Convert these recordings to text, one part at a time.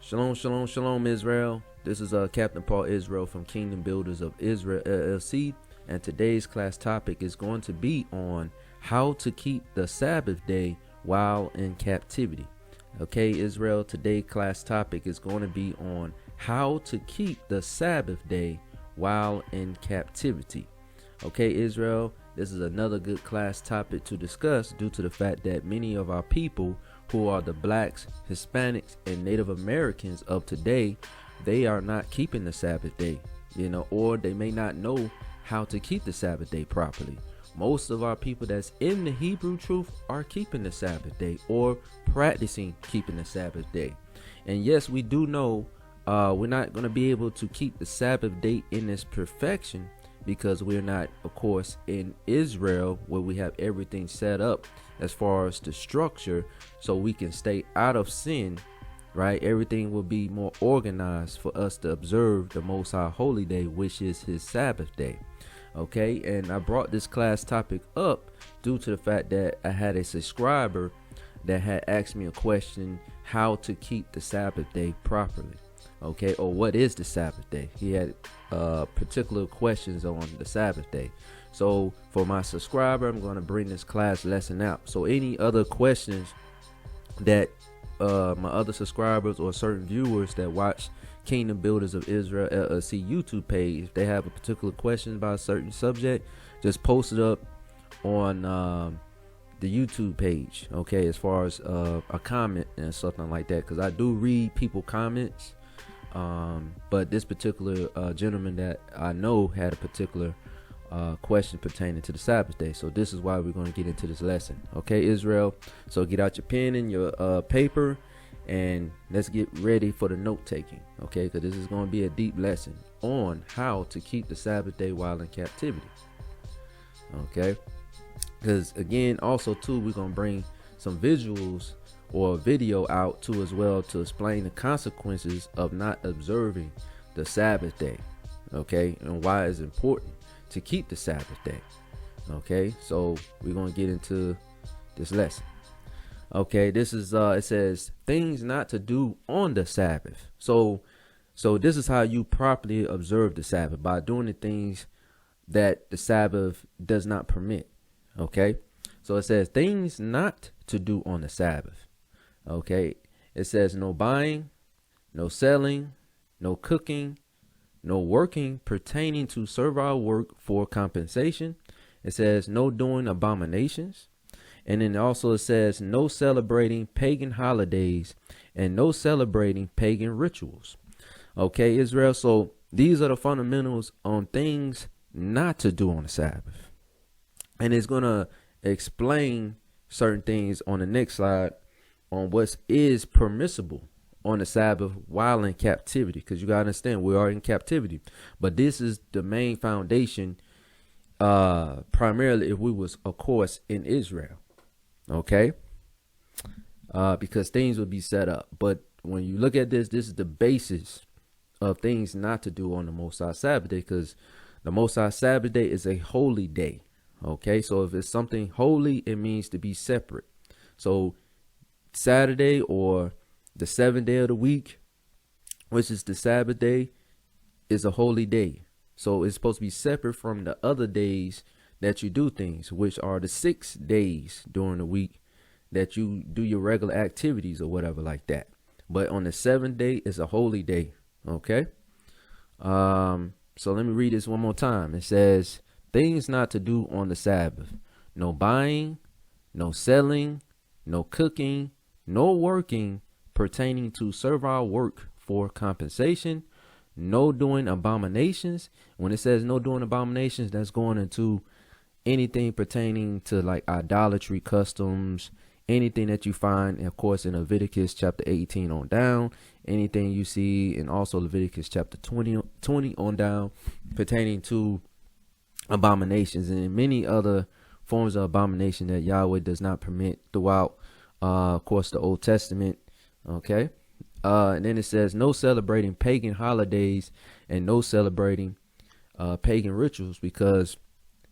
Shalom, shalom, shalom, Israel. This is Captain Paul Israel from Kingdom Builders of Israel LLC, and today's class topic is going to be on how to keep the Sabbath day while in captivity. Okay, Israel, today's class topic is going to be on how to keep the Sabbath day while in captivity. Okay, Israel, this is another good class topic to discuss due to the fact that many of our people who are the blacks, Hispanics, and Native Americans of today, they are not keeping the Sabbath day, or they may not know how to keep the Sabbath day properly. Most of our people that's in the Hebrew truth are keeping the Sabbath day or practicing keeping the Sabbath day. And yes, we do know we're not going to be able to keep the Sabbath day in its perfection because we're not, of course, in Israel where we have everything set up as far as the structure so we can stay out of sin, right? Everything will be more organized for us to observe the Most High Holy Day, which is his Sabbath day. Okay, and I brought this class topic up due to the fact that I had a subscriber that had asked me a question, how to keep the Sabbath day properly. Okay, or what is the Sabbath day? He had particular questions on the Sabbath day. So for my subscriber, I'm going to bring this class lesson out. So any other questions that my other subscribers or certain viewers that watch Kingdom Builders of Israel LLC YouTube page, if they have a particular question about a certain subject, just post it up on the YouTube page. Okay, as far as a comment and something like that, because I do read people comments. But this particular gentleman that I know had a particular question pertaining to the Sabbath day. So this is why we're going to get into this lesson. Okay, Israel. So get out your pen and your paper and let's get ready for the note taking. Okay, because this is going to be a deep lesson on how to keep the Sabbath day while in captivity. Okay, because again, also too, we're going to bring some visuals or a video out too as well to explain the consequences of not observing the Sabbath day, okay, and why it's important to keep the Sabbath day. Okay, so we're going to get into this lesson. Okay, this is it says things not to do on the Sabbath. So this is how you properly observe the Sabbath, by doing the things that the Sabbath does not permit. Okay, so it says things not to do on the Sabbath. Okay, it says no buying, no selling, no cooking, no working pertaining to servile work for compensation. It says no doing abominations. And then also it says no celebrating pagan holidays and no celebrating pagan rituals. Okay, Israel. So these are the fundamentals on things not to do on the Sabbath. And it's going to explain certain things on the next slide on what is permissible on the Sabbath while in captivity, because you gotta understand we are in captivity, but this is the main foundation primarily if we was, of course, in Israel. Okay, because things would be set up, but when you look at this is the basis of things not to do on the Most High Sabbath day, because the Most High Sabbath day is a holy day. Okay, so if it's something holy, it means to be separate. So Saturday or the seventh day of the week, which is the Sabbath day, is a holy day. So it's supposed to be separate from the other days that you do things, which are the 6 days during the week that you do your regular activities or whatever like that. But on the 7th day is a holy day. Okay. So let me read this one more time. It says things not to do on the Sabbath: no buying, no selling, no cooking, no working pertaining to servile work for compensation, no doing abominations. When it says no doing abominations, that's going into anything pertaining to like idolatry customs, anything that you find, of course, in Leviticus chapter 18 on down, anything you see in also Leviticus chapter 20 on down pertaining to abominations and many other forms of abomination that Yahweh does not permit throughout of course the Old Testament. Okay, and then it says no celebrating pagan holidays and no celebrating pagan rituals, because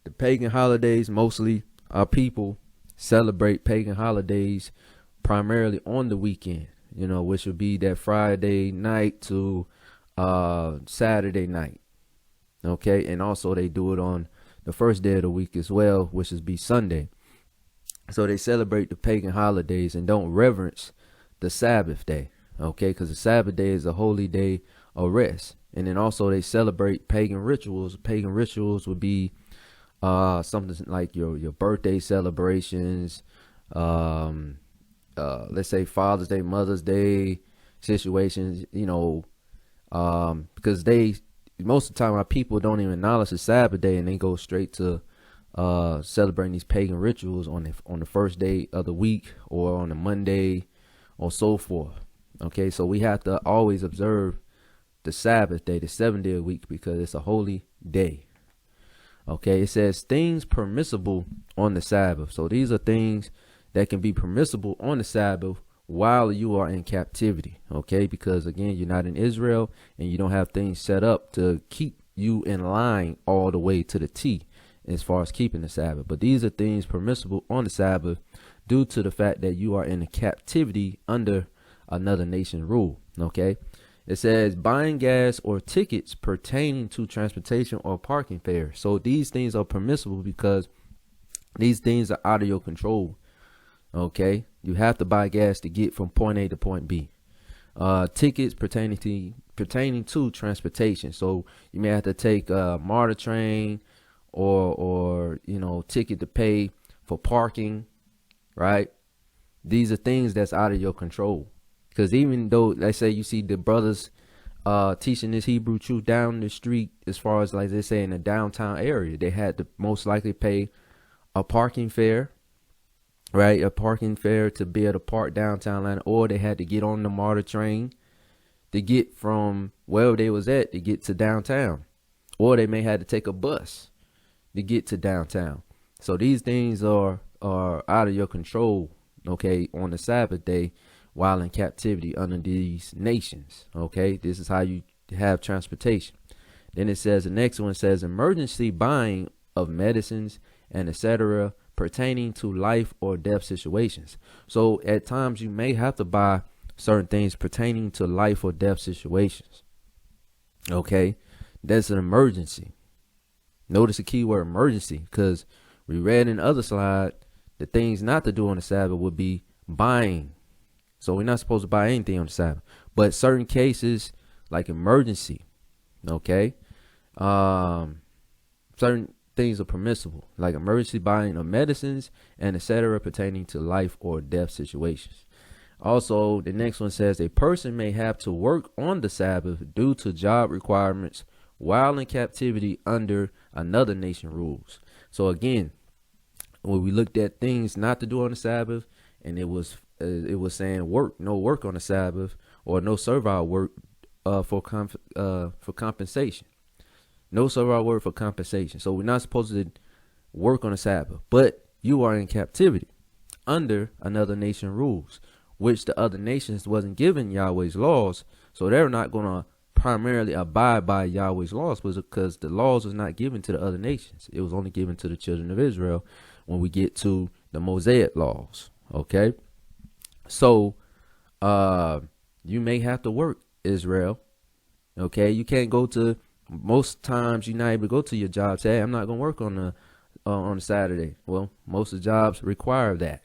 the pagan holidays, mostly our people celebrate pagan holidays primarily on the weekend. which would be that Friday night to Saturday night. Okay, and also they do it on the first day of the week as well, which is be Sunday. So they celebrate the pagan holidays and don't reverence the Sabbath day. Okay, because the Sabbath day is a holy day of rest. And then also they celebrate pagan rituals. Pagan rituals would be something like your birthday celebrations, let's say Father's Day, Mother's Day situations, because most of the time our people don't even acknowledge the Sabbath day and they go straight to celebrating these pagan rituals on the first day of the week or on a Monday or so forth. Okay, so we have to always observe the Sabbath day, the 7th day of the week, because it's a holy day. Okay, it says things permissible on the Sabbath. So these are things that can be permissible on the Sabbath while you are in captivity. Okay, because again, you're not in Israel and you don't have things set up to keep you in line all the way to the T as far as keeping the Sabbath. But these are things permissible on the Sabbath due to the fact that you are in a captivity under another nation rule. Okay, it says buying gas or tickets pertaining to transportation or parking fare. So these things are permissible because these things are out of your control. Okay, you have to buy gas to get from point A to point B. Tickets pertaining to transportation. So you may have to take a MARTA train or ticket to pay for parking, right? These are things that's out of your control. Because even though, let's say you see the brothers teaching this Hebrew truth down the street, as far as like they say in the downtown area, they had to most likely pay a parking fare, right? A parking fare to be able to park downtown Atlanta, or they had to get on the MARTA train to get from wherever they was at to get to downtown, or they may have to take a bus to get to downtown. So these things are out of your control, okay, on the Sabbath day while in captivity under these nations. Okay, this is how you have transportation. Then it says, the next one says emergency buying of medicines and etc. pertaining to life or death situations. So at times you may have to buy certain things pertaining to life or death situations. Okay, that's an emergency. Notice the key word emergency, because we read in the other slide the things not to do on the Sabbath would be buying. So we're not supposed to buy anything on the Sabbath, but certain cases like emergency, okay, certain things are permissible, like emergency buying of medicines and etc. pertaining to life or death situations. Also, the next one says a person may have to work on the Sabbath due to job requirements while in captivity under another nation rules. So again, when we looked at things not to do on the Sabbath, and it was saying no work on the Sabbath, or no servile work for compensation. No servile work for compensation. So we're not supposed to work on the Sabbath, but you are in captivity under another nation rules, which the other nations wasn't given Yahweh's laws, so they're not going to primarily abide by Yahweh's laws, because the laws was not given to the other nations. It was only given to the children of Israel when we get to the Mosaic laws. Okay, so you may have to work, Israel. Okay, you can't go to, most times you're not able to go to your job, say, hey, I'm not going to work on a Saturday. Well, most of the jobs require that,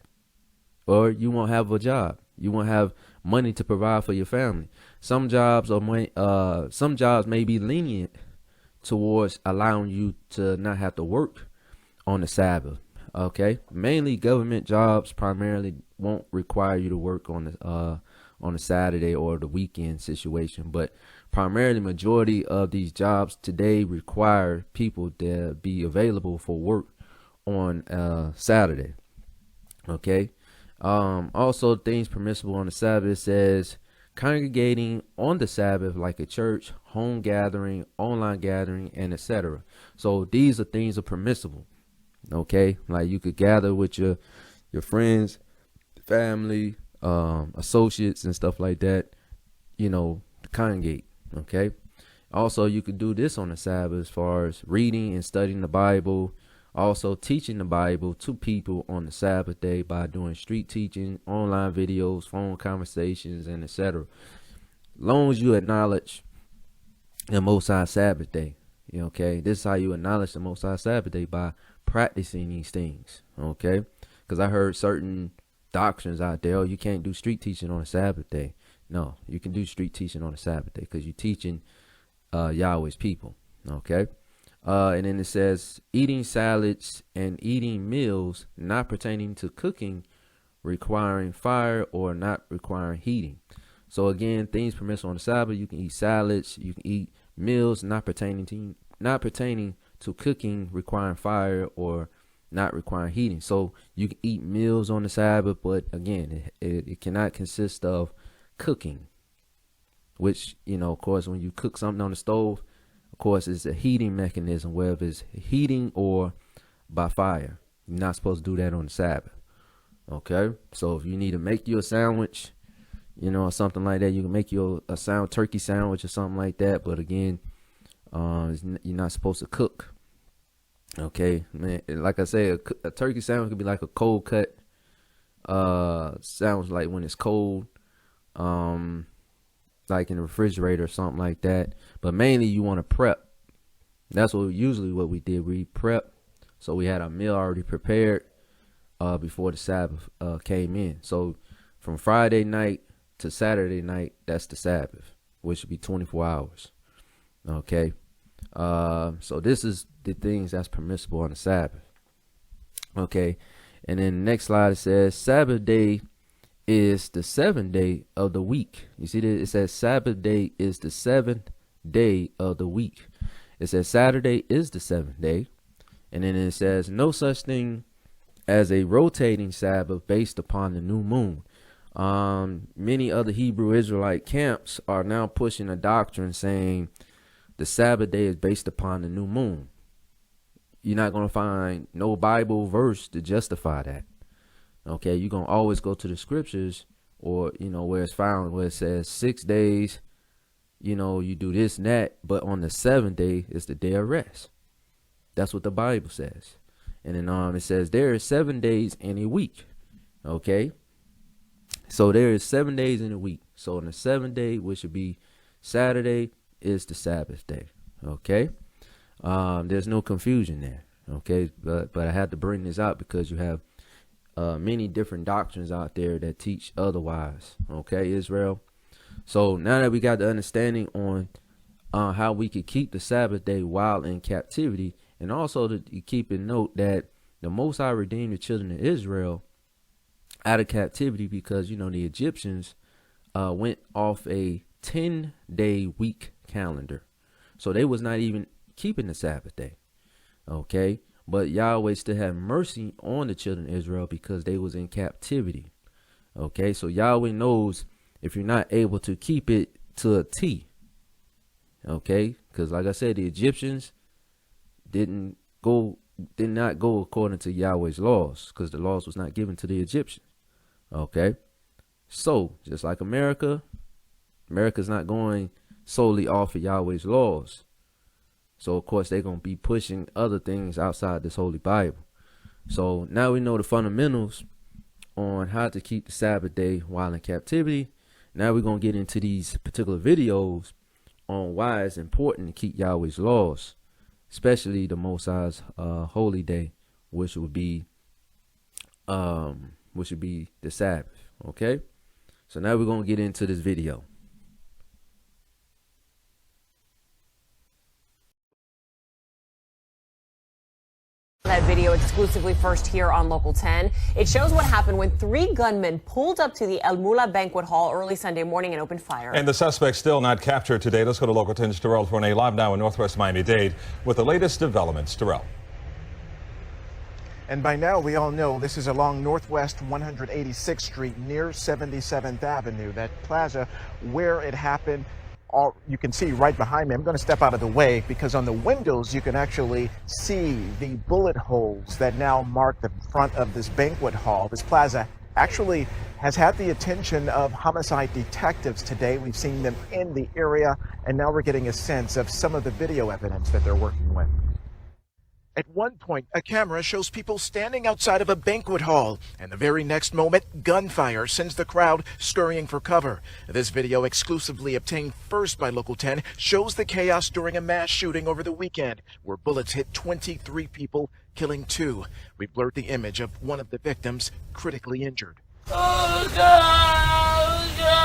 or you won't have a job. You won't have money to provide for your family. Some jobs may be lenient towards allowing you to not have to work on the Sabbath. Okay, mainly government jobs primarily won't require you to work on the Saturday or the weekend situation, but primarily majority of these jobs today require people to be available for work on Saturday. Okay, also things permissible on the Sabbath says congregating on the Sabbath like a church, home gathering, online gathering, and etc. So these are things are permissible. Okay, like you could gather with your friends, family, associates and stuff like that, to congregate. Okay, also you could do this on the Sabbath as far as reading and studying the Bible, Also teaching the Bible to people on the Sabbath day by doing street teaching, online videos, phone conversations, and etc. Long as you acknowledge the Most High Sabbath day, okay? This is how you acknowledge the Most High Sabbath day, by practicing these things, okay? Because I heard certain doctrines out there, oh, you can't do street teaching on a Sabbath day. No, you can do street teaching on a Sabbath day because you're teaching Yahweh's people, okay? And then it says, eating salads and eating meals not pertaining to cooking, requiring fire or not requiring heating. So again, things permissible on the Sabbath. You can eat salads, you can eat meals not pertaining to cooking, requiring fire or not requiring heating. So you can eat meals on the Sabbath, but again, it cannot consist of cooking, which, of course, when you cook something on the stove, of course, it's a heating mechanism, whether it's heating or by fire. You're not supposed to do that on the Sabbath. Okay? So if you need to make you a sandwich, or something like that, you can make you a turkey sandwich or something like that. But again, you're not supposed to cook. Okay? Man, like I say, a turkey sandwich could be like a cold cut sandwich, like when it's cold. Like in the refrigerator or something like that. But mainly you want to prep. That's what we did. We prep. So we had our meal already prepared before the Sabbath came in. So from Friday night to Saturday night, that's the Sabbath, which would be 24 hours. Okay. So this is the things that's permissible on the Sabbath. Okay. And then the next slide, it says Sabbath day is the seventh day of the week. You see that it says Sabbath day is the seventh day of the week. It says Saturday is the seventh day. And then it says no such thing as a rotating Sabbath based upon the new moon. Many other Hebrew Israelite camps are now pushing a doctrine saying the Sabbath day is based upon the new moon. You're not going to find no Bible verse to justify that. Okay, you're going to always go to the scriptures or, where it's found, where it says 6 days, you do this and that. But on the seventh day is the day of rest. That's what the Bible says. And then it says there is 7 days in a week. Okay, so there is 7 days in a week. So on the seventh day, which would be Saturday, is the Sabbath day. Okay, there's no confusion there. Okay, but I had to bring this out because you have many different doctrines out there that teach otherwise. Okay, Israel. So now that we got the understanding on how we could keep the Sabbath day while in captivity, and also to keep in note that the Most High redeemed the children of Israel out of captivity because, the Egyptians went off a 10-day week calendar. So they was not even keeping the Sabbath day. Okay. But Yahweh still had mercy on the children of Israel because they was in captivity. Okay, so Yahweh knows if you're not able to keep it to a T. Okay, because like I said, the Egyptians did not go according to Yahweh's laws because the laws was not given to the Egyptians. Okay, so just like America's not going solely off of Yahweh's laws. So, of course, they're going to be pushing other things outside this Holy Bible. So now we know the fundamentals on how to keep the Sabbath day while in captivity. Now we're going to get into these particular videos on why it's important to keep Yahweh's laws, especially the Most High's holy day, which would be the Sabbath. Okay, so now we're going to get into this video. That video exclusively first here on Local 10. It shows what happened when 3 gunmen pulled up to the El Mula banquet hall early Sunday morning and opened fire. And the suspect still not captured today. Let's go to Local 10's Terrell Forney live now in Northwest Miami-Dade with the latest developments. Terrell. And by now we all know this is along Northwest 186th Street near 77th Avenue, that plaza where it happened. You can see right behind me. I'm going to step out of the way because on the windows you can actually see the bullet holes that now mark the front of this banquet hall. This plaza actually has had the attention of homicide detectives today. We've seen them in the area, and now we're getting a sense of some of the video evidence that they're working with. At one point, a camera shows people standing outside of a banquet hall, and the very next moment, gunfire sends the crowd scurrying for cover. This video, exclusively obtained first by Local 10, shows the chaos during a mass shooting over the weekend, where bullets hit 23 people, killing 2. We blurred the image of one of the victims, critically injured. Oh, God! Oh, God!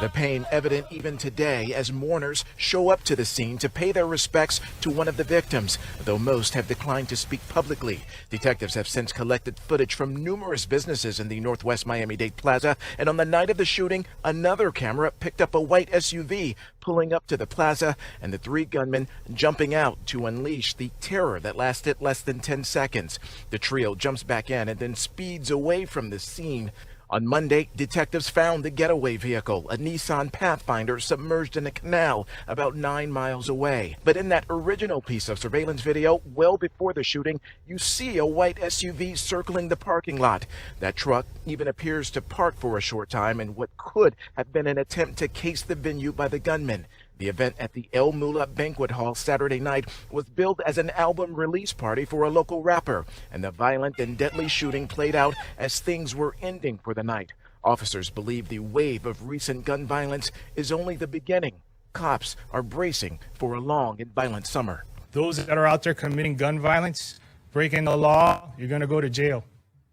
The pain evident even today as mourners show up to the scene to pay their respects to one of the victims, though most have declined to speak publicly. Detectives have since collected footage from numerous businesses in the Northwest Miami-Dade Plaza, and on the night of the shooting, another camera picked up a white SUV pulling up to the plaza and the 3 gunmen jumping out to unleash the terror that lasted less than 10 seconds. The trio jumps back in and then speeds away from the scene. On Monday, detectives found the getaway vehicle, a Nissan Pathfinder, submerged in a canal about 9 miles away. But in that original piece of surveillance video, well before the shooting, you see a white SUV circling the parking lot. That truck even appears to park for a short time in what could have been an attempt to case the venue by the gunmen. The event at the El Mula Banquet Hall Saturday night was billed as an album release party for a local rapper, and the violent and deadly shooting played out as things were ending for the night. Officers believe the wave of recent gun violence is only the beginning. Cops are bracing for a long and violent summer. Those that are out there committing gun violence, breaking the law, you're going to go to jail.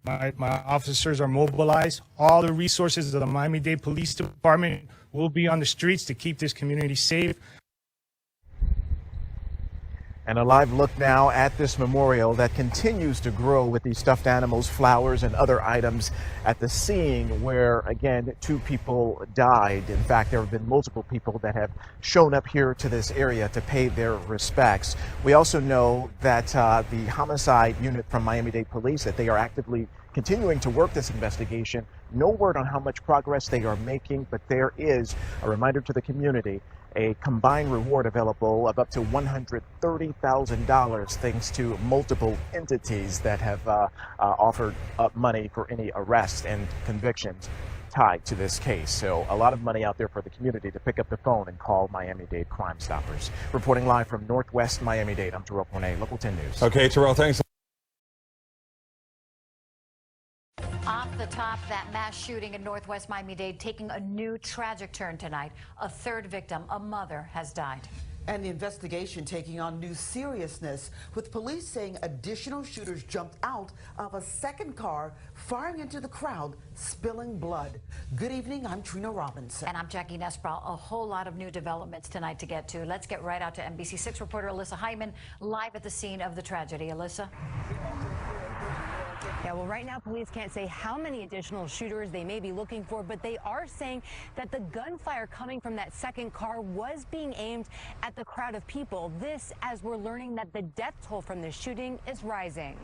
My officers are mobilized. All the resources of the Miami-Dade Police Department will be on the streets to keep this community safe. And a live look now at this memorial that continues to grow with these stuffed animals, flowers, and other items at the scene where, again, 2 people died. In fact, there have been multiple people that have shown up here to this area to pay their respects. We also know that the homicide unit from Miami-Dade Police, that they are actively continuing to work this investigation. No word on how much progress they are making, but there is a reminder to the community, a combined reward available of up to $130,000 thanks to multiple entities that have offered up money for any arrests and convictions tied to this case. So a lot of money out there for the community to pick up the phone and call Miami-Dade Crime Stoppers. Reporting live from Northwest Miami-Dade, I'm Terrell Cornet, Local 10 News. Okay, Terrell, thanks. Off the top, that mass shooting in Northwest Miami-Dade taking a new tragic turn tonight. A 3rd victim, a mother, has died. And the investigation taking on new seriousness, with police saying additional shooters jumped out of a second car, firing into the crowd, spilling blood. Good evening, I'm Trina Robinson. And I'm Jackie Nesbrow. A whole lot of new developments tonight to get to. Let's get right out to NBC6 reporter Alyssa Hyman, live at the scene of the tragedy. Alyssa? Yeah, well, right now, police can't say how many additional shooters they may be looking for, but they are saying that the gunfire coming from that second car was being aimed at the crowd of people. This, as we're learning that the death toll from this shooting is rising.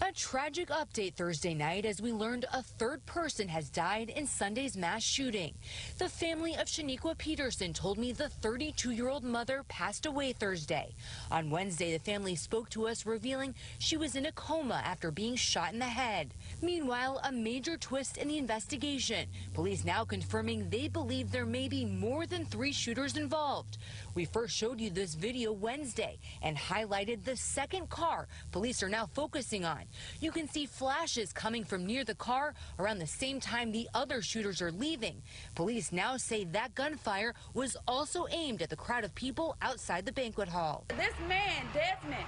A tragic update Thursday night as we learned a 3rd person has died in Sunday's mass shooting. The family of Shaniqua Peterson told me the 32-year-old mother passed away Thursday. On Wednesday, the family spoke to us, revealing she was in a coma after being shot in the head. Meanwhile, a major twist in the investigation. Police now confirming they believe there may be more than 3 shooters involved. We first showed you this video Wednesday and highlighted the second car police are now focusing on. You can see flashes coming from near the car around the same time the other shooters are leaving. Police now say that gunfire was also aimed at the crowd of people outside the banquet hall. This man, Desmond,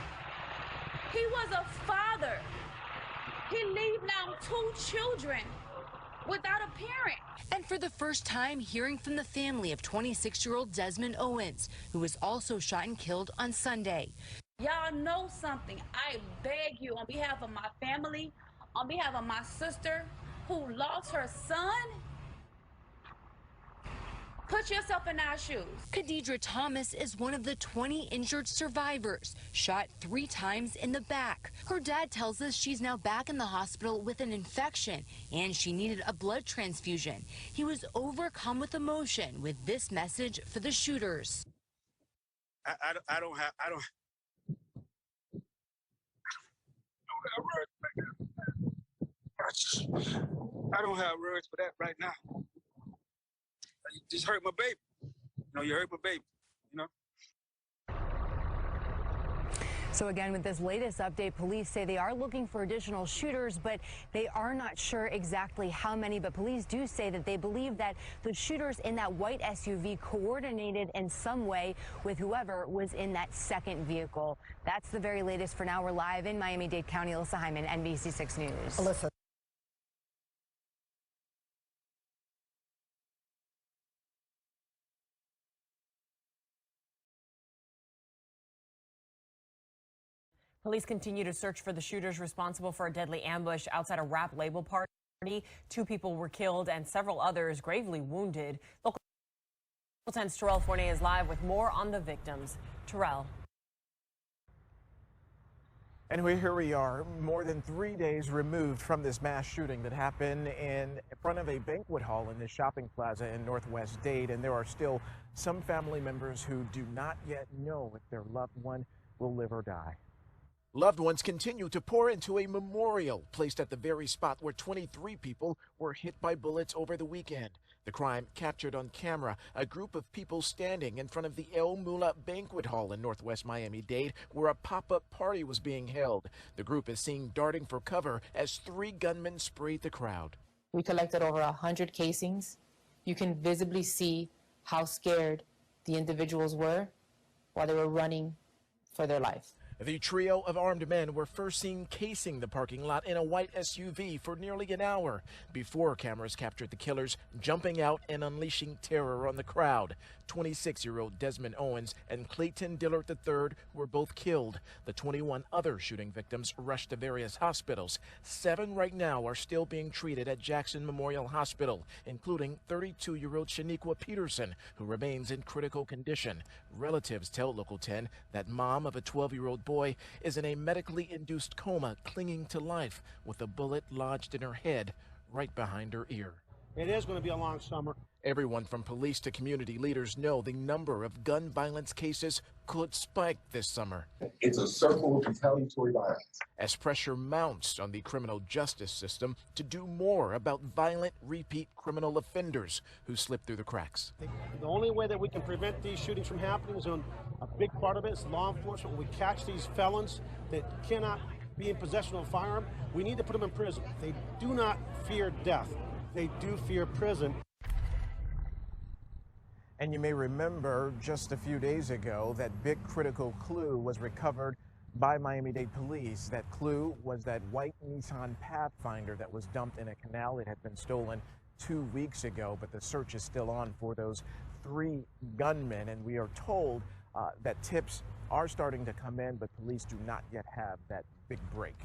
he was a father. He left now 2 children without a parent. And for the first time, hearing from the family of 26-year-old Desmond Owens, who was also shot and killed on Sunday. Y'all know something. I beg you, on behalf of my family, on behalf of my sister who lost her son, put yourself in our shoes. Khadidra Thomas is one of the 20 injured survivors, shot 3 times in the back. Her dad tells us she's now back in the hospital with an infection and she needed a blood transfusion. He was overcome with emotion with this message for the shooters. I don't have words for that right now. You just hurt my baby. You hurt my baby, So again, with this latest update, police say they are looking for additional shooters, but they are not sure exactly how many. But police do say that they believe that the shooters in that white SUV coordinated in some way with whoever was in that second vehicle. That's the very latest for now. We're live in Miami-Dade County. Alyssa Hyman, NBC6 News. Alyssa. Police continue to search for the shooters responsible for a deadly ambush outside a rap label party. 2 people were killed and several others gravely wounded. Local 10's Terrell Fournier is live with more on the victims. Terrell. And here we are, more than 3 days removed from this mass shooting that happened in front of a banquet hall in this shopping plaza in Northwest Dade. And there are still some family members who do not yet know if their loved one will live or die. Loved ones continue to pour into a memorial placed at the very spot where 23 people were hit by bullets over the weekend. The crime captured on camera, a group of people standing in front of the El Mula Banquet Hall in Northwest Miami-Dade, where a pop-up party was being held. The group is seen darting for cover as 3 gunmen sprayed the crowd. We collected over 100 casings. You can visibly see how scared the individuals were while they were running for their life. The trio of armed men were first seen casing the parking lot in a white SUV for nearly an hour before cameras captured the killers jumping out and unleashing terror on the crowd. 26-year-old Desmond Owens and Clayton Dillard III were both killed. The 21 other shooting victims rushed to various hospitals. 7 right now are still being treated at Jackson Memorial Hospital, including 32-year-old Shaniqua Peterson, who remains in critical condition. Relatives tell Local 10 that mom of a 12-year-old boy is in a medically induced coma, clinging to life with a bullet lodged in her head right behind her ear. It is going to be a long summer. Everyone from police to community leaders know the number of gun violence cases could spike this summer. It's a circle of retaliatory violence. As pressure mounts on the criminal justice system to do more about violent repeat criminal offenders who slip through the cracks. The only way that we can prevent these shootings from happening is on a big part of it is law enforcement. When we catch these felons that cannot be in possession of a firearm, we need to put them in prison. They do not fear death. They do fear prison. And you may remember just a few days ago that big critical clue was recovered by Miami-Dade police. That clue was that white Nissan Pathfinder that was dumped in a canal. It had been stolen 2 weeks ago, but the search is still on for those 3 gunmen. And we are told that tips are starting to come in, but police do not yet have that big break.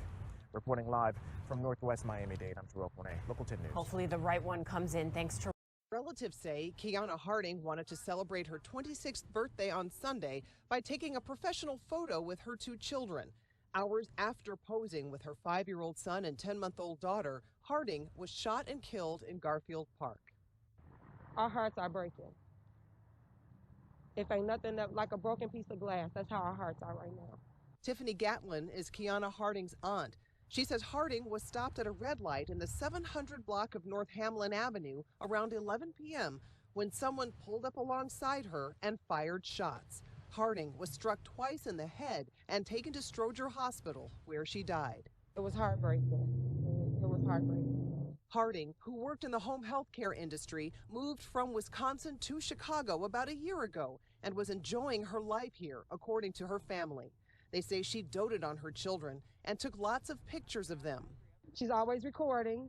Reporting live from Northwest Miami-Dade, I'm Terrell Fournier, Local 10 News. Hopefully the right one comes in. Thanks to Relatives say Kiana Harding wanted to celebrate her 26th birthday on Sunday by taking a professional photo with her 2 children. Hours after posing with her 5-year-old son and 10-month-old daughter, Harding was shot and killed in Garfield Park. Our hearts are breaking. If ain't nothing like a broken piece of glass, that's how our hearts are right now. Tiffany Gatlin is Kiana Harding's aunt. She says Harding was stopped at a red light in the 700 block of North Hamlin Avenue around 11 p.m. when someone pulled up alongside her and fired shots. Harding was struck twice in the head and taken to Stroger Hospital, where she died. It was heartbreaking. It was heartbreaking. Harding, who worked in the home health care industry, moved from Wisconsin to Chicago about a year ago and was enjoying her life here, according to her family. They say she doted on her children and took lots of pictures of them. She's always recording,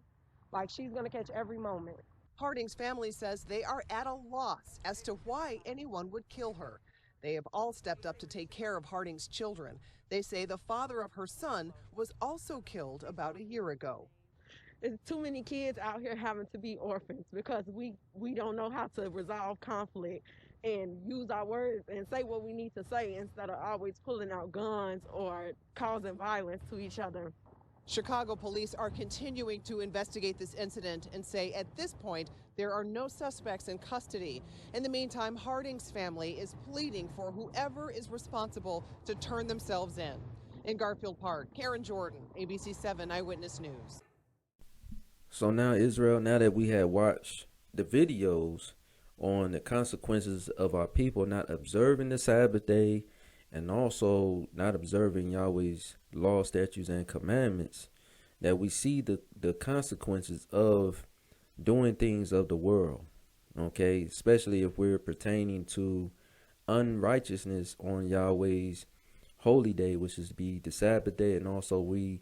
like she's going to catch every moment. Harding's family says they are at a loss as to why anyone would kill her. They have all stepped up to take care of Harding's children. They say the father of her son was also killed about a year ago. There's too many kids out here having to be orphans because we don't know how to resolve conflict and use our words and say what we need to say instead of always pulling out guns or causing violence to each other. Chicago police are continuing to investigate this incident and say at this point there are no suspects in custody. In the meantime, Harding's family is pleading for whoever is responsible to turn themselves in. In Garfield Park, Karen Jordan, ABC 7 Eyewitness News. So now, Israel, now that we had watched the videos on the consequences of our people not observing the Sabbath day and also not observing Yahweh's law, statutes, and commandments, that we see the consequences of doing things of the world. Okay, especially if we're pertaining to unrighteousness on Yahweh's holy day, which is to be the Sabbath day, and also we,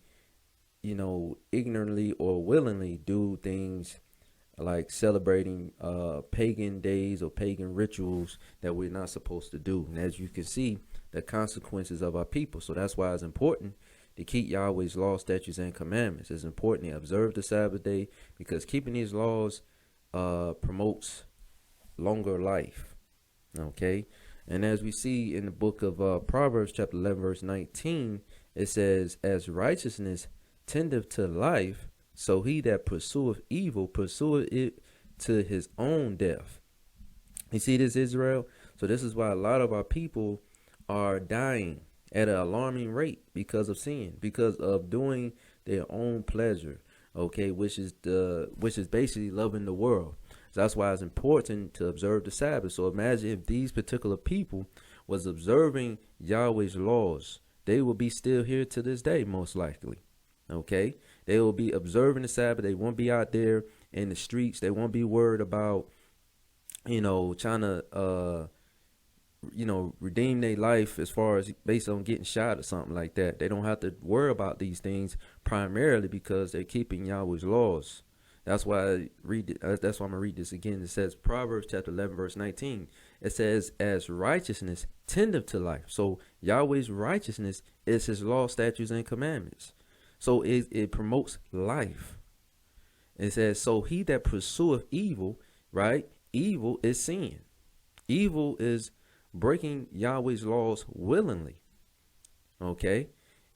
ignorantly or willingly do things like celebrating pagan days or pagan rituals that we're not supposed to do. And as you can see, the consequences of our people. So that's why it's important to keep Yahweh's laws, statutes, and commandments. It's important to observe the Sabbath day, because keeping these laws promotes longer life. Okay, and as we see in the book of Proverbs chapter 11 verse 19, it says, as righteousness tendeth to life, so he that pursueth evil pursueth it to his own death. You see this, Israel? So this is why a lot of our people are dying at an alarming rate because of sin, because of doing their own pleasure, okay, which is basically loving the world. So that's why it's important to observe the Sabbath. So imagine if these particular people was observing Yahweh's laws, they will be still here to this day, most likely. Okay, they will be observing the Sabbath. They won't be out there in the streets. They won't be worried about, trying to, redeem their life as far as based on getting shot or something like that. They don't have to worry about these things primarily because they're keeping Yahweh's laws. That's why I'm gonna read this again. It says Proverbs chapter 11 verse 19. It says, as righteousness tendeth to life. So Yahweh's righteousness is his law, statutes, and commandments. So it promotes life. It says, so he that pursueth evil, right? Evil is sin. Evil is breaking Yahweh's laws willingly. Okay.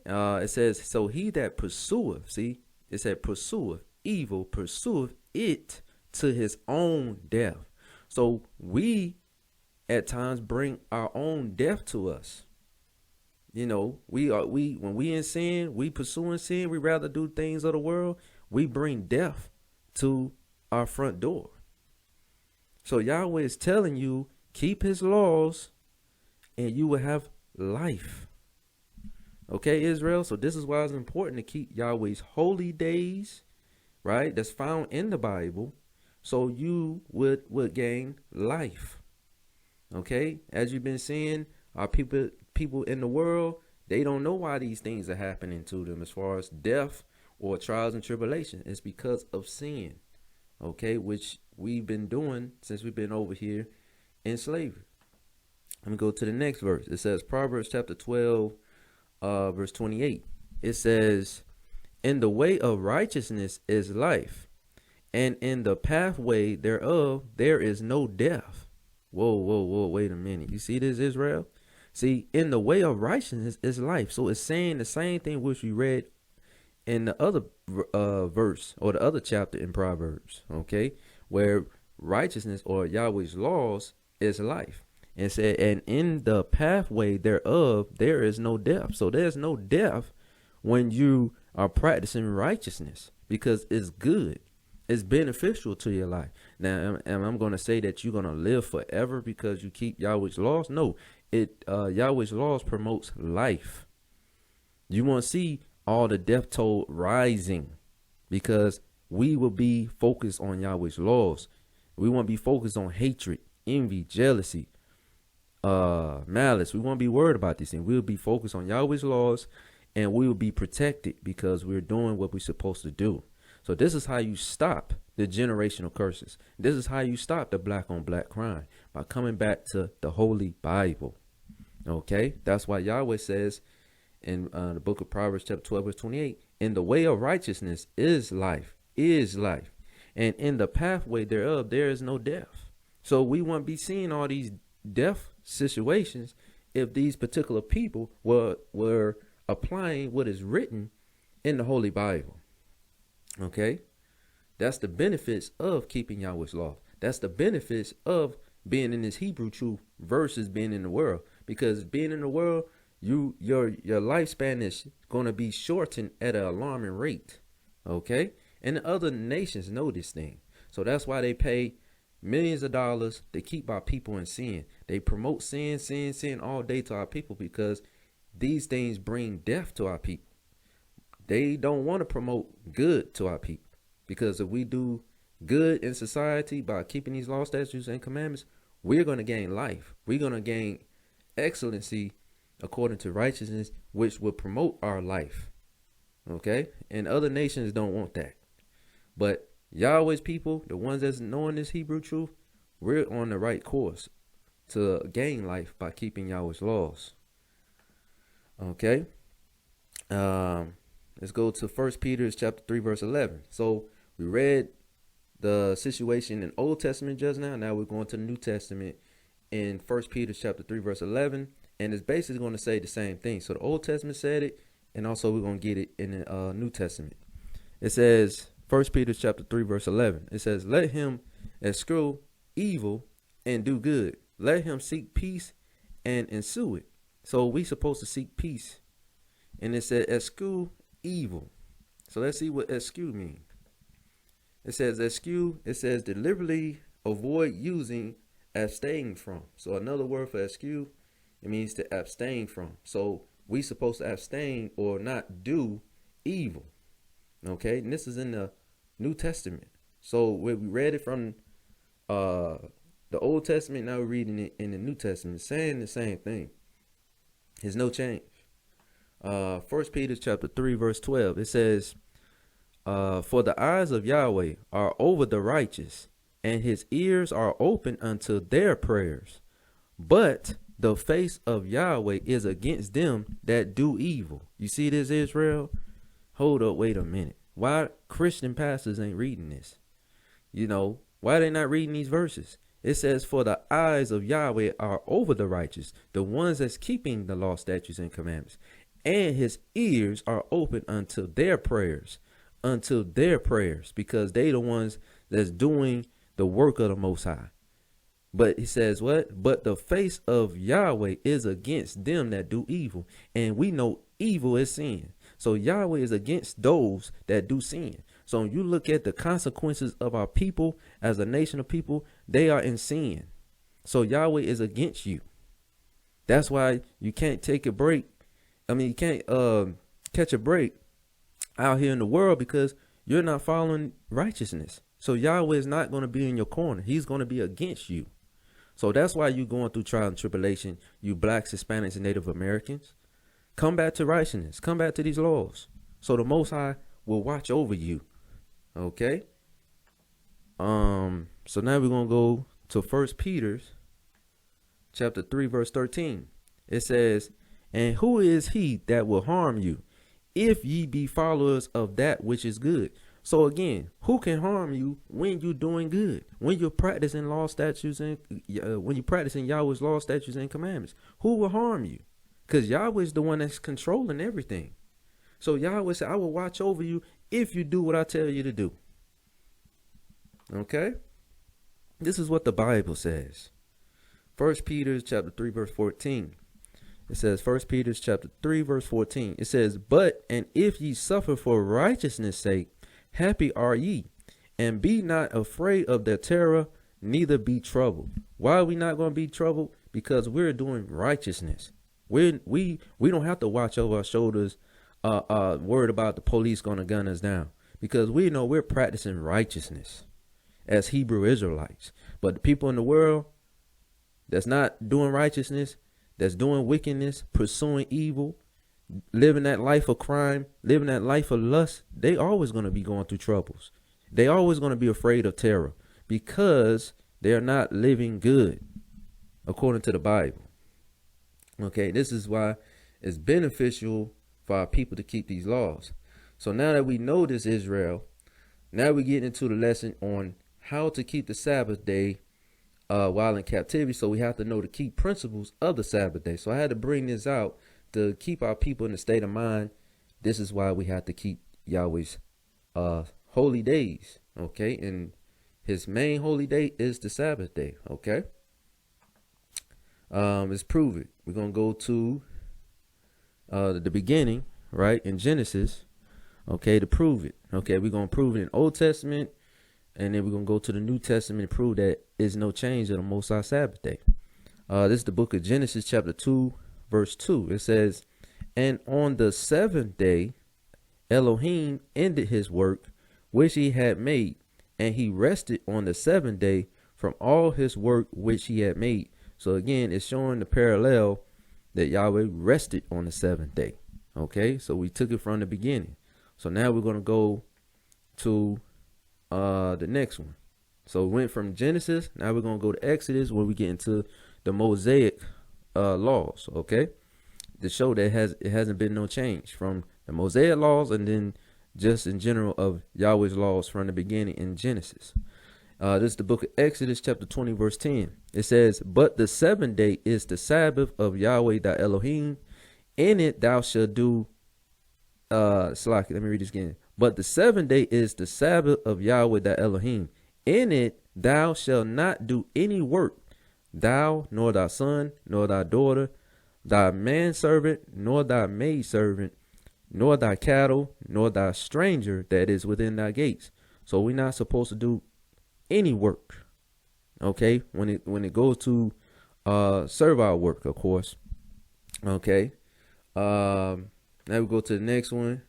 It says, so he that pursueth, see, it said pursueth evil, pursueth it to his own death. So we at times bring our own death to us. When we in sin, we pursuing sin, we rather do things of the world, we bring death to our front door. So Yahweh is telling you, keep his laws and you will have life. Okay, Israel? So this is why it's important to keep Yahweh's holy days, right? That's found in the Bible, so you would gain life. Okay? As you've been seeing, our people in the world, they don't know why these things are happening to them as far as death or trials and tribulation. It's because of sin, okay, which we've been doing since we've been over here in slavery. Let me go to the next verse. It says Proverbs chapter 12 verse 28. It says, in the way of righteousness is life, and in the pathway thereof there is no death. Whoa, wait a minute. You see this, Israel? See, in the way of righteousness is life. So it's saying the same thing which we read in the other verse or the other chapter in Proverbs, okay, where righteousness or Yahweh's laws is life. And said, and in the pathway thereof there is no death. So there's no death when you are practicing righteousness, because it's good. It's beneficial to your life. Now, and I'm going to say that you're going to live forever because you keep Yahweh's laws. No, Yahweh's laws promotes life. You want to see all the death toll rising because we will be focused on Yahweh's laws. We won't be focused on hatred, envy, jealousy, malice. We won't be worried about these things. We'll be focused on Yahweh's laws, and we will be protected because we're doing what we're supposed to do. So this is how you stop the generational curses. This is how you stop the black on black crime, by coming back to the Holy Bible. Okay, that's why Yahweh says in the book of Proverbs chapter 12 verse 28, in the way of righteousness is life, and in the pathway thereof there is no death. So we won't be seeing all these death situations if these particular people were applying what is written in the Holy Bible. Okay, that's the benefits of keeping Yahweh's law. That's the benefits of being in this Hebrew truth versus being in the world. Because being in the world, your lifespan is going to be shortened at an alarming rate. Okay, and the other nations know this thing, so that's why they pay millions of dollars to keep our people in sin. They promote sin, sin, sin all day to our people because these things bring death to our people. They don't want to promote good to our people, because if we do good in society by keeping these law, statutes, and commandments, we're going to gain life. We're going to gain excellency according to righteousness, which will promote our life. Okay? And other nations don't want that. But Yahweh's people, the ones that's knowing this Hebrew truth, we're on the right course to gain life by keeping Yahweh's laws. Okay? Let's go to 1 Peter chapter 3, verse 11. So we read the situation in Old Testament just now. Now we're going to the New Testament in 1 Peter chapter 3, verse 11. And it's basically going to say the same thing. So the Old Testament said it, and also we're going to get it in the New Testament. It says, 1 Peter chapter 3, verse 11. It says, let him eschew evil and do good. Let him seek peace and ensue it. So we supposed to seek peace. And it said eschew evil. So let's see what eschew means. It says eschew, it says deliberately avoid using, abstain from. So another word for eschew, it means to abstain from. So we supposed to abstain or not do evil. Okay, and this is in the New Testament. So we read it from the Old Testament, now we're reading it in the New Testament, saying the same thing. There's no change. 1 Peter chapter 3, verse 12, it says, for the eyes of Yahweh are over the righteous, and his ears are open unto their prayers. But the face of Yahweh is against them that do evil. You see this, Israel? Hold up, wait a minute. Why Christian pastors ain't reading this? You know, why they not reading these verses? It says, for the eyes of Yahweh are over the righteous, the ones that's keeping the law, statutes, and commandments. And his ears are open unto their prayers, because they the ones that's doing the work of the Most High. But he says what? But the face of Yahweh is against them that do evil. And we know evil is sin. So Yahweh is against those that do sin. So when you look at the consequences of our people as a nation of people, they are in sin. So Yahweh is against you. That's why you can't take a break. I mean, you can't catch a break out here in the world because you're not following righteousness. So Yahweh is not going to be in your corner. He's going to be against you. So that's why you're going through trial and tribulation, you blacks, Hispanics, and Native Americans. Come back to righteousness. Come back to these laws. So the Most High will watch over you. Okay? So now we're going to go to 1 Peter chapter 3, verse 13. It says, and who is he that will harm you, if ye be followers of that which is good? So again, who can harm you when you're doing good? When you're practicing law, statutes, and when you're practicing Yahweh's law, statutes, and commandments? Who will harm you? Because Yahweh is the one that's controlling everything. So Yahweh said, I will watch over you if you do what I tell you to do. Okay? This is what the Bible says. 1 Peter chapter 3, verse 14. It says, 1 Peter chapter 3, verse 14. It says, but, and if ye suffer for righteousness' sake, happy are ye, and be not afraid of their terror, neither be troubled. Why are we not going to be troubled? Because we're doing righteousness. We don't have to watch over our shoulders, worried about the police going to gun us down, because we know we're practicing righteousness as Hebrew Israelites. But the people in the world that's not doing righteousness, that's doing wickedness, pursuing evil, living that life of crime, living that life of lust, they always going to be going through troubles. They always going to be afraid of terror because they're not living good according to the Bible. Okay, this is why it's beneficial for our people to keep these laws. So now that we know this, Israel, now we get into the lesson on how to keep the Sabbath day while in captivity. So we have to know the key principles of the Sabbath day. So I had to bring this out to keep our people in the state of mind. This is why we have to keep Yahweh's holy days. Okay, and his main holy day is the Sabbath day. Okay. Let's prove it. We're going to go to the beginning, right, in Genesis, okay, to prove it. Okay, we're going to prove it in Old Testament, and then we're going to go to the New Testament and prove that there's no change in the Most High Sabbath day. This is the book of Genesis chapter 2, verse 2. It says, and on the seventh day, Elohim ended his work which he had made, and he rested on the seventh day from all his work which he had made. So again, it's showing the parallel that Yahweh rested on the seventh day. Okay, so we took it from the beginning. So now we're going to go to the next one. So we went from Genesis. Now we're going to go to Exodus, where we get into the Mosaic laws. Okay, to show that it hasn't been no change from the Mosaic laws, and then just in general of Yahweh's laws from the beginning in Genesis. This is the book of Exodus chapter 20 verse 10. It says, but the seventh day is the Sabbath of Yahweh thy Elohim. In it thou shalt do let me read this again. But the seventh day is the Sabbath of Yahweh thy Elohim. In it thou shalt not do any work, thou, nor thy son, nor thy daughter, thy manservant, nor thy maidservant, nor thy cattle, nor thy stranger that is within thy gates. So we're not supposed to do any work. Okay, when it goes to servile work, of course. Okay. Now we go to the next one.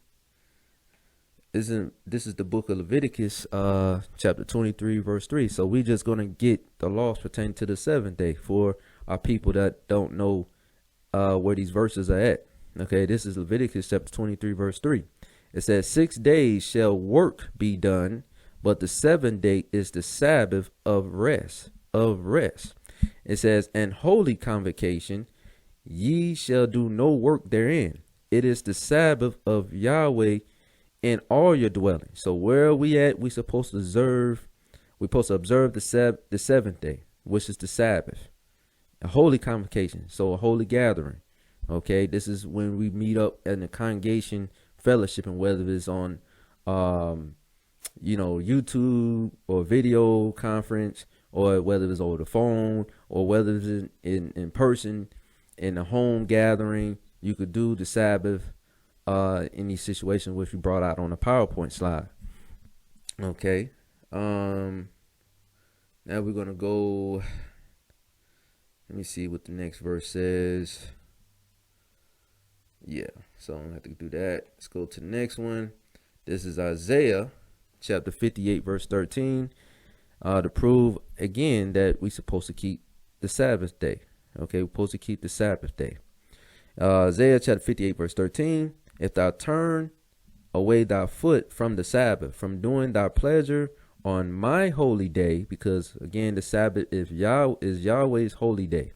This is the book of Leviticus, chapter 23, verse 3. So we just gonna get the laws pertaining to the seventh day for our people that don't know where these verses are at. Okay, this is Leviticus chapter 23, verse 3. It says, 6 days shall work be done, but the seventh day is the Sabbath of rest. It says, and holy convocation, ye shall do no work therein. It is the Sabbath of Yahweh in all your dwellings. So where are we at? We're supposed to observe the seventh day, which is the Sabbath. A holy convocation, so a holy gathering. Okay, this is when we meet up in the congregation fellowship, and whether it's on YouTube or video conference, or whether it's over the phone, or whether it's in person in a home gathering, you could do the Sabbath in these situations, which we brought out on a PowerPoint slide. Okay. Now we're gonna go. Let me see what the next verse says. Yeah, so I'm gonna have to do that. Let's go to the next one. This is Isaiah chapter 58, verse 13. To prove again that we're supposed to keep the Sabbath day. Okay, we're supposed to keep the Sabbath day. Isaiah chapter 58, verse 13. If thou turn away thy foot from the Sabbath, from doing thy pleasure on my holy day, because again the Sabbath is Yahweh's holy day,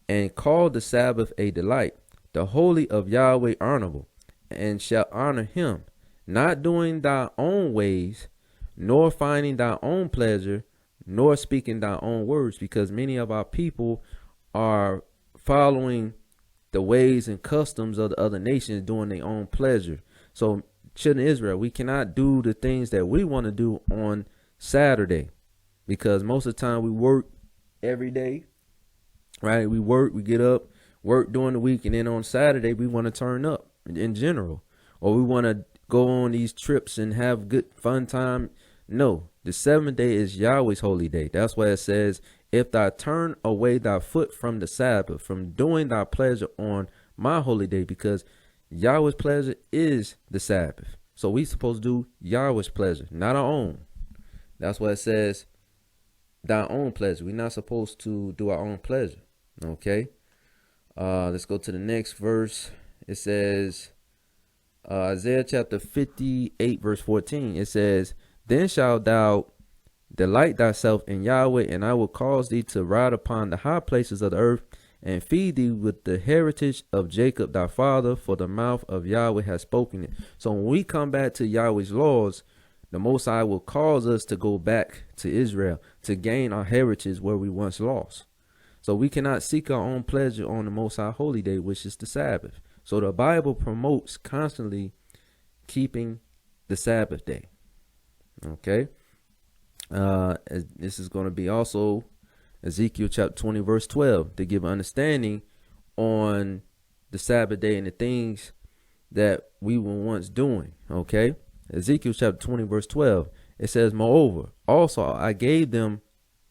and call the Sabbath a delight, the holy of Yahweh honorable, and shall honor him, not doing thy own ways, nor finding thy own pleasure, nor speaking thy own words, because many of our people are following the ways and customs of the other nations, doing their own pleasure. So children of Israel, we cannot do the things that we want to do on Saturday, because most of the time we work every day, right? We work, we get up, work during the week, and then on Saturday we want to turn up in general, or we want to go on these trips and have good fun time. No, the seventh day is Yahweh's holy day. That's why it says, if thou turn away thy foot from the Sabbath, from doing thy pleasure on my holy day, because Yahweh's pleasure is the Sabbath. So we supposed to do Yahweh's pleasure, not our own. That's why it says thy own pleasure. We're not supposed to do our own pleasure. Okay. Let's go to the next verse. It says, Isaiah chapter 58, verse 14. It says, then shalt thou delight thyself in Yahweh, and I will cause thee to ride upon the high places of the earth, and feed thee with the heritage of Jacob thy father, for the mouth of Yahweh has spoken it. So when we come back to Yahweh's laws, the Most High will cause us to go back to Israel to gain our heritage where we once lost. So we cannot seek our own pleasure on the Most High holy day, which is the Sabbath. So the Bible promotes constantly keeping the Sabbath day. Okay. This is going to be also Ezekiel chapter 20, verse 12, to give understanding on the Sabbath day and the things that we were once doing. Okay. Ezekiel chapter 20, verse 12. It says, moreover, also I gave them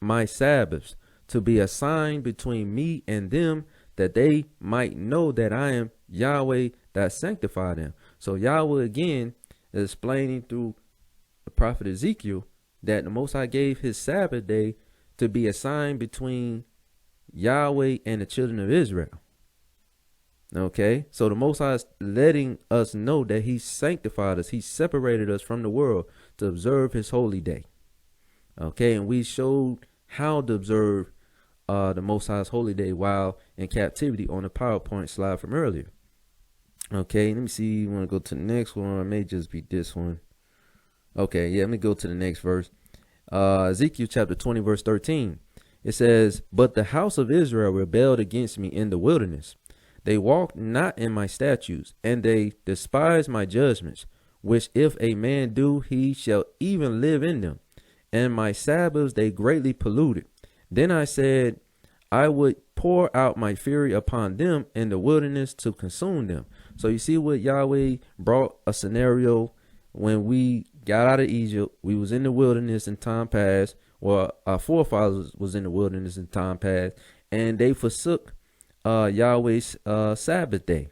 my Sabbaths to be a sign between me and them, that they might know that I am Yahweh that sanctify them. So Yahweh again is explaining through the prophet Ezekiel that the Most High gave his Sabbath day to be a sign between Yahweh and the children of Israel. Okay, so the Most High is letting us know that he sanctified us. He separated us from the world to observe his holy day. Okay, and we showed how to observe the Most High's holy day while in captivity on the PowerPoint slide from earlier. Okay, let me see. You want to go to the next one? It may just be this one. Okay, yeah, let me go to the next verse. Ezekiel chapter 20, verse 13. It says, but the house of Israel rebelled against me in the wilderness. They walked not in my statutes, and they despised my judgments, which if a man do, he shall even live in them. And my Sabbaths they greatly polluted. Then I said, I would pour out my fury upon them in the wilderness to consume them. So you see what Yahweh brought a scenario when we got out of Egypt. We was in the wilderness in time past. Well, our forefathers was in the wilderness in time past, and they forsook Yahweh's Sabbath day.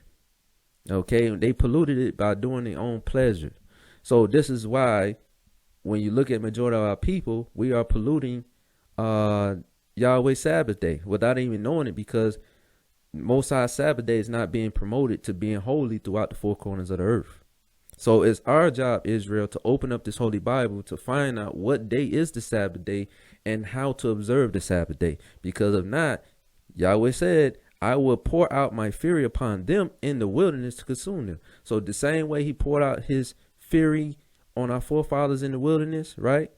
Okay, they polluted it by doing their own pleasure. So this is why when you look at majority of our people, we are polluting Yahweh's Sabbath day without even knowing it, because Most High Sabbath day is not being promoted to being holy throughout the four corners of the earth. So it's our job, Israel, to open up this holy Bible to find out what day is the Sabbath day and how to observe the Sabbath day. Because if not, Yahweh said, I will pour out my fury upon them in the wilderness to consume them. So the same way he poured out his fury on our forefathers in the wilderness, right?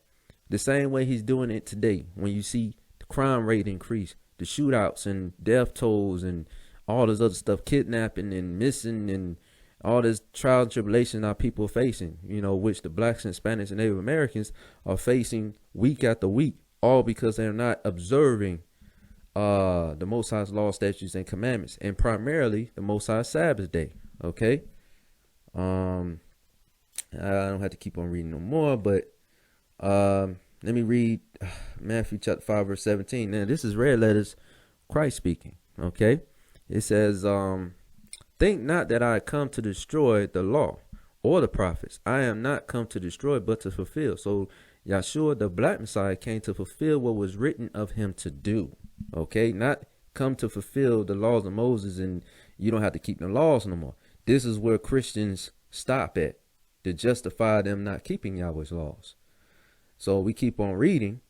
The same way he's doing it today. When you see the crime rate increase, the shootouts and death tolls and all this other stuff, kidnapping and missing and all this trial and tribulation our people are facing, you know, which the blacks and Spanish and Native Americans are facing week after week, all because they're not observing the Most High's law, statutes, and commandments, and primarily the Most High's Sabbath day. Okay. I don't have to keep on reading no more, but let me read Matthew chapter 5, verse 17. Now, this is red letters, Christ speaking. Okay. It says, think not that I come to destroy the law or the prophets. I am not come to destroy, but to fulfill. So Yahshua, the black Messiah, came to fulfill what was written of him to do. Okay, not come to fulfill the laws of Moses and you don't have to keep the laws no more. This is where Christians stop at, to justify them not keeping Yahweh's laws. So we keep on reading.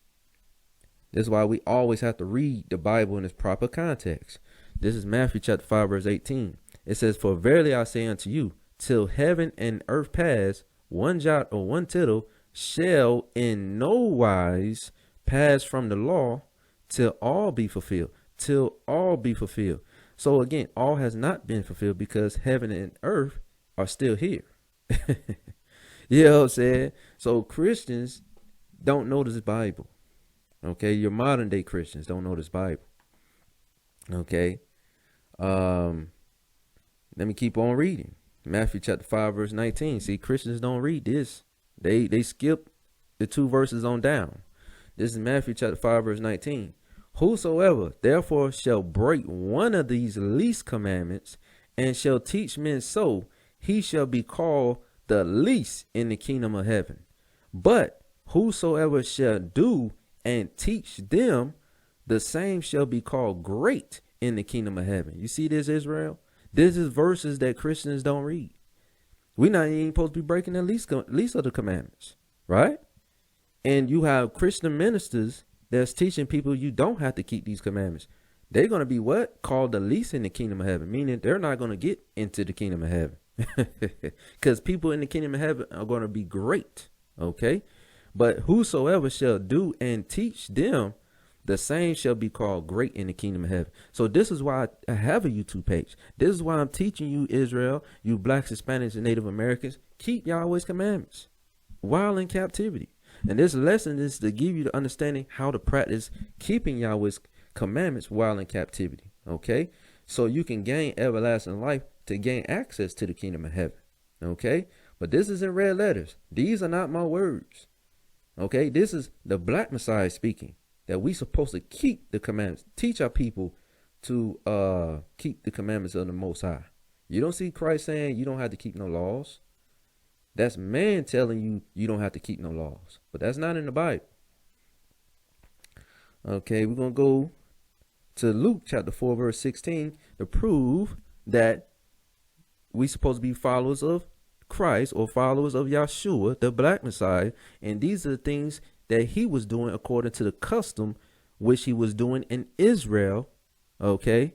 This is why we always have to read the Bible in its proper context. This is Matthew chapter 5, verse 18. It says, for verily I say unto you, till heaven and earth pass, one jot or one tittle shall in no wise pass from the law till all be fulfilled. Till all be fulfilled. So again, all has not been fulfilled because heaven and earth are still here. You know what I'm saying? So Christians don't know this Bible. Okay, your modern day Christians don't know this Bible. Okay. Let me keep on reading. Matthew chapter 5, verse 19. See, Christians don't read this. They skip the 2 verses on down. This is Matthew chapter 5, verse 19. Whosoever therefore shall break one of these least commandments and shall teach men so, he shall be called the least in the kingdom of heaven. But whosoever shall do and teach them, the same shall be called great in the kingdom of heaven. You see this, Israel? This is verses that Christians don't read. We're not even supposed to be breaking the least of the commandments, right? And you have Christian ministers that's teaching people you don't have to keep these commandments. They're going to be what? Called the least in the kingdom of heaven, meaning they're not going to get into the kingdom of heaven. Because people in the kingdom of heaven are going to be great, okay? But whosoever shall do and teach them, the same shall be called great in the kingdom of heaven. So this is why I have a YouTube page. This is why I'm teaching you, Israel, you blacks, Hispanics, and Native Americans, keep Yahweh's commandments while in captivity. And this lesson is to give you the understanding how to practice keeping Yahweh's commandments while in captivity. Okay, so you can gain everlasting life to gain access to the kingdom of heaven. Okay, but this is in red letters. These are not my words. Okay, this is the black Messiah speaking, that we supposed to keep the commandments, teach our people to keep the commandments of the Most High. You don't see Christ saying you don't have to keep no laws. That's man telling you you don't have to keep no laws, but that's not in the Bible. Okay, we're going to go to Luke chapter 4, verse 16 to prove that we supposed to be followers of Christ or followers of Yahshua, the black Messiah. And these are the things that he was doing according to the custom which he was doing in Israel. Okay,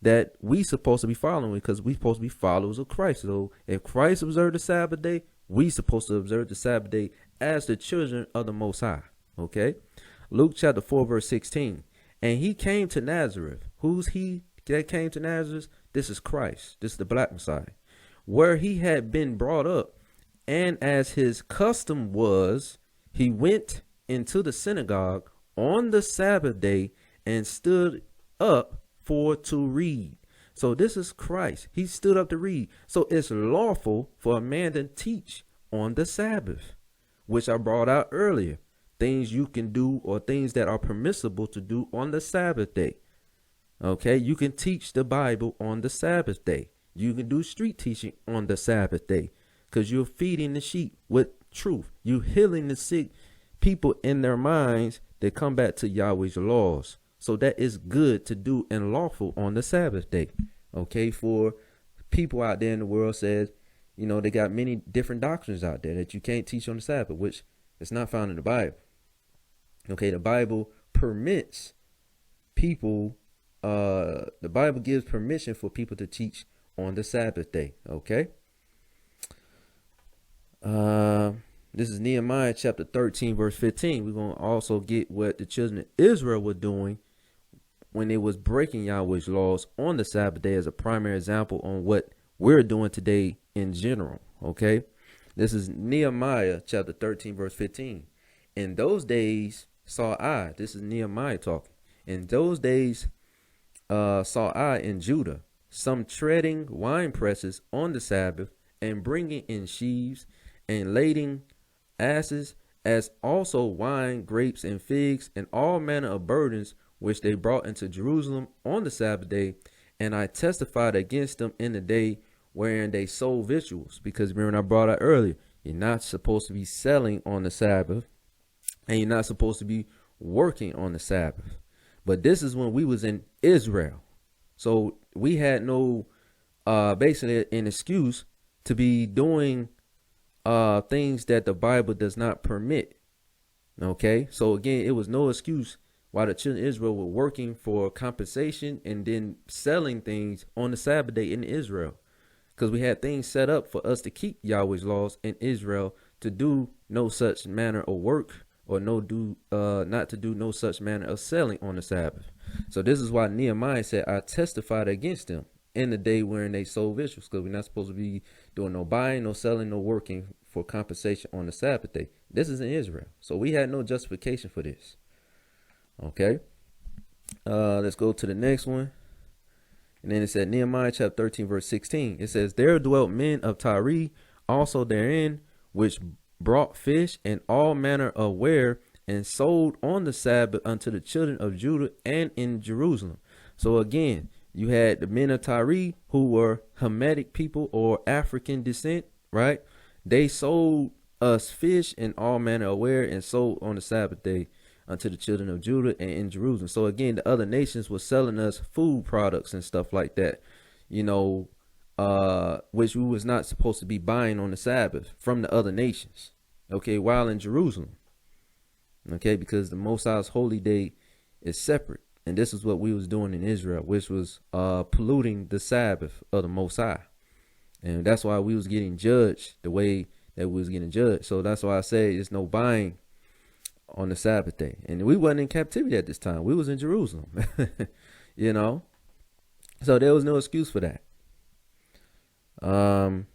that we supposed to be following because we supposed to be followers of Christ. So if Christ observed the Sabbath day, we supposed to observe the Sabbath day as the children of the Most High. Okay, Luke chapter 4, verse 16. And he came to Nazareth. Who's he that came to Nazareth? This is Christ. This is the black Messiah, where he had been brought up. And as his custom was, he went into the synagogue on the Sabbath day and stood up for to read. So this is Christ. He stood up to read. So it's lawful for a man to teach on the Sabbath, which I brought out earlier. Things you can do or things that are permissible to do on the Sabbath day. Okay, you can teach the Bible on the Sabbath day. You can do street teaching on the Sabbath day because you're feeding the sheep with truth. You're healing the sick people in their minds that come back to Yahweh's laws. So that is good to do and lawful on the Sabbath day. Okay, for people out there in the world says, you know, they got many different doctrines out there that you can't teach on the Sabbath, which is not found in the Bible. Okay, the Bible permits people, the Bible gives permission for people to teach on the Sabbath day. Okay. This is Nehemiah chapter 13, verse 15. We're going to also get what the children of Israel were doing when they was breaking Yahweh's laws on the Sabbath day as a primary example on what we're doing today in general. Okay. This is Nehemiah chapter 13, verse 15. In those days saw I, this is Nehemiah talking. In those days saw I in Judah some treading wine presses on the Sabbath and bringing in sheaves and lading asses, as also wine, grapes, and figs, and all manner of burdens, which they brought into Jerusalem on the Sabbath day. And I testified against them in the day wherein they sold victuals. Because remember, I brought out earlier, you're not supposed to be selling on the Sabbath, and you're not supposed to be working on the Sabbath. But this is when we was in Israel. So we had no, basically an excuse to be doing things that the Bible does not permit. Okay, so again, it was no excuse why the children of Israel were working for compensation and then selling things on the Sabbath day in Israel, because we had things set up for us to keep Yahweh's laws in Israel, to do no such manner of work, or not to do no such manner of selling on the Sabbath. So this is why Nehemiah said, I testified against them in the day wherein they sold victuals, because we're not supposed to be doing no buying, no selling, no working for compensation on the Sabbath day. This is in Israel. So we had no justification for this. Okay. Let's go to the next one. And then it said Nehemiah chapter 13, verse 16. It says, there dwelt men of Tyre also therein, which brought fish and all manner of ware, and sold on the Sabbath unto the children of Judah and in Jerusalem. So again, you had the men of Tyre, who were Hamitic people or African descent, right? They sold us fish and all manner of ware, and sold on the Sabbath day unto the children of Judah and in Jerusalem. So again, the other nations were selling us food products and stuff like that, you know, which we was not supposed to be buying on the Sabbath from the other nations. Okay, while in Jerusalem. Okay, because the Most High's holy day is separate. And this is what we was doing in Israel, which was polluting the Sabbath of the Most High. And that's why we was getting judged the way that we was getting judged. So that's why I say there's no buying on the Sabbath day. And we wasn't in captivity at this time. We was in Jerusalem. You know. So there was no excuse for that.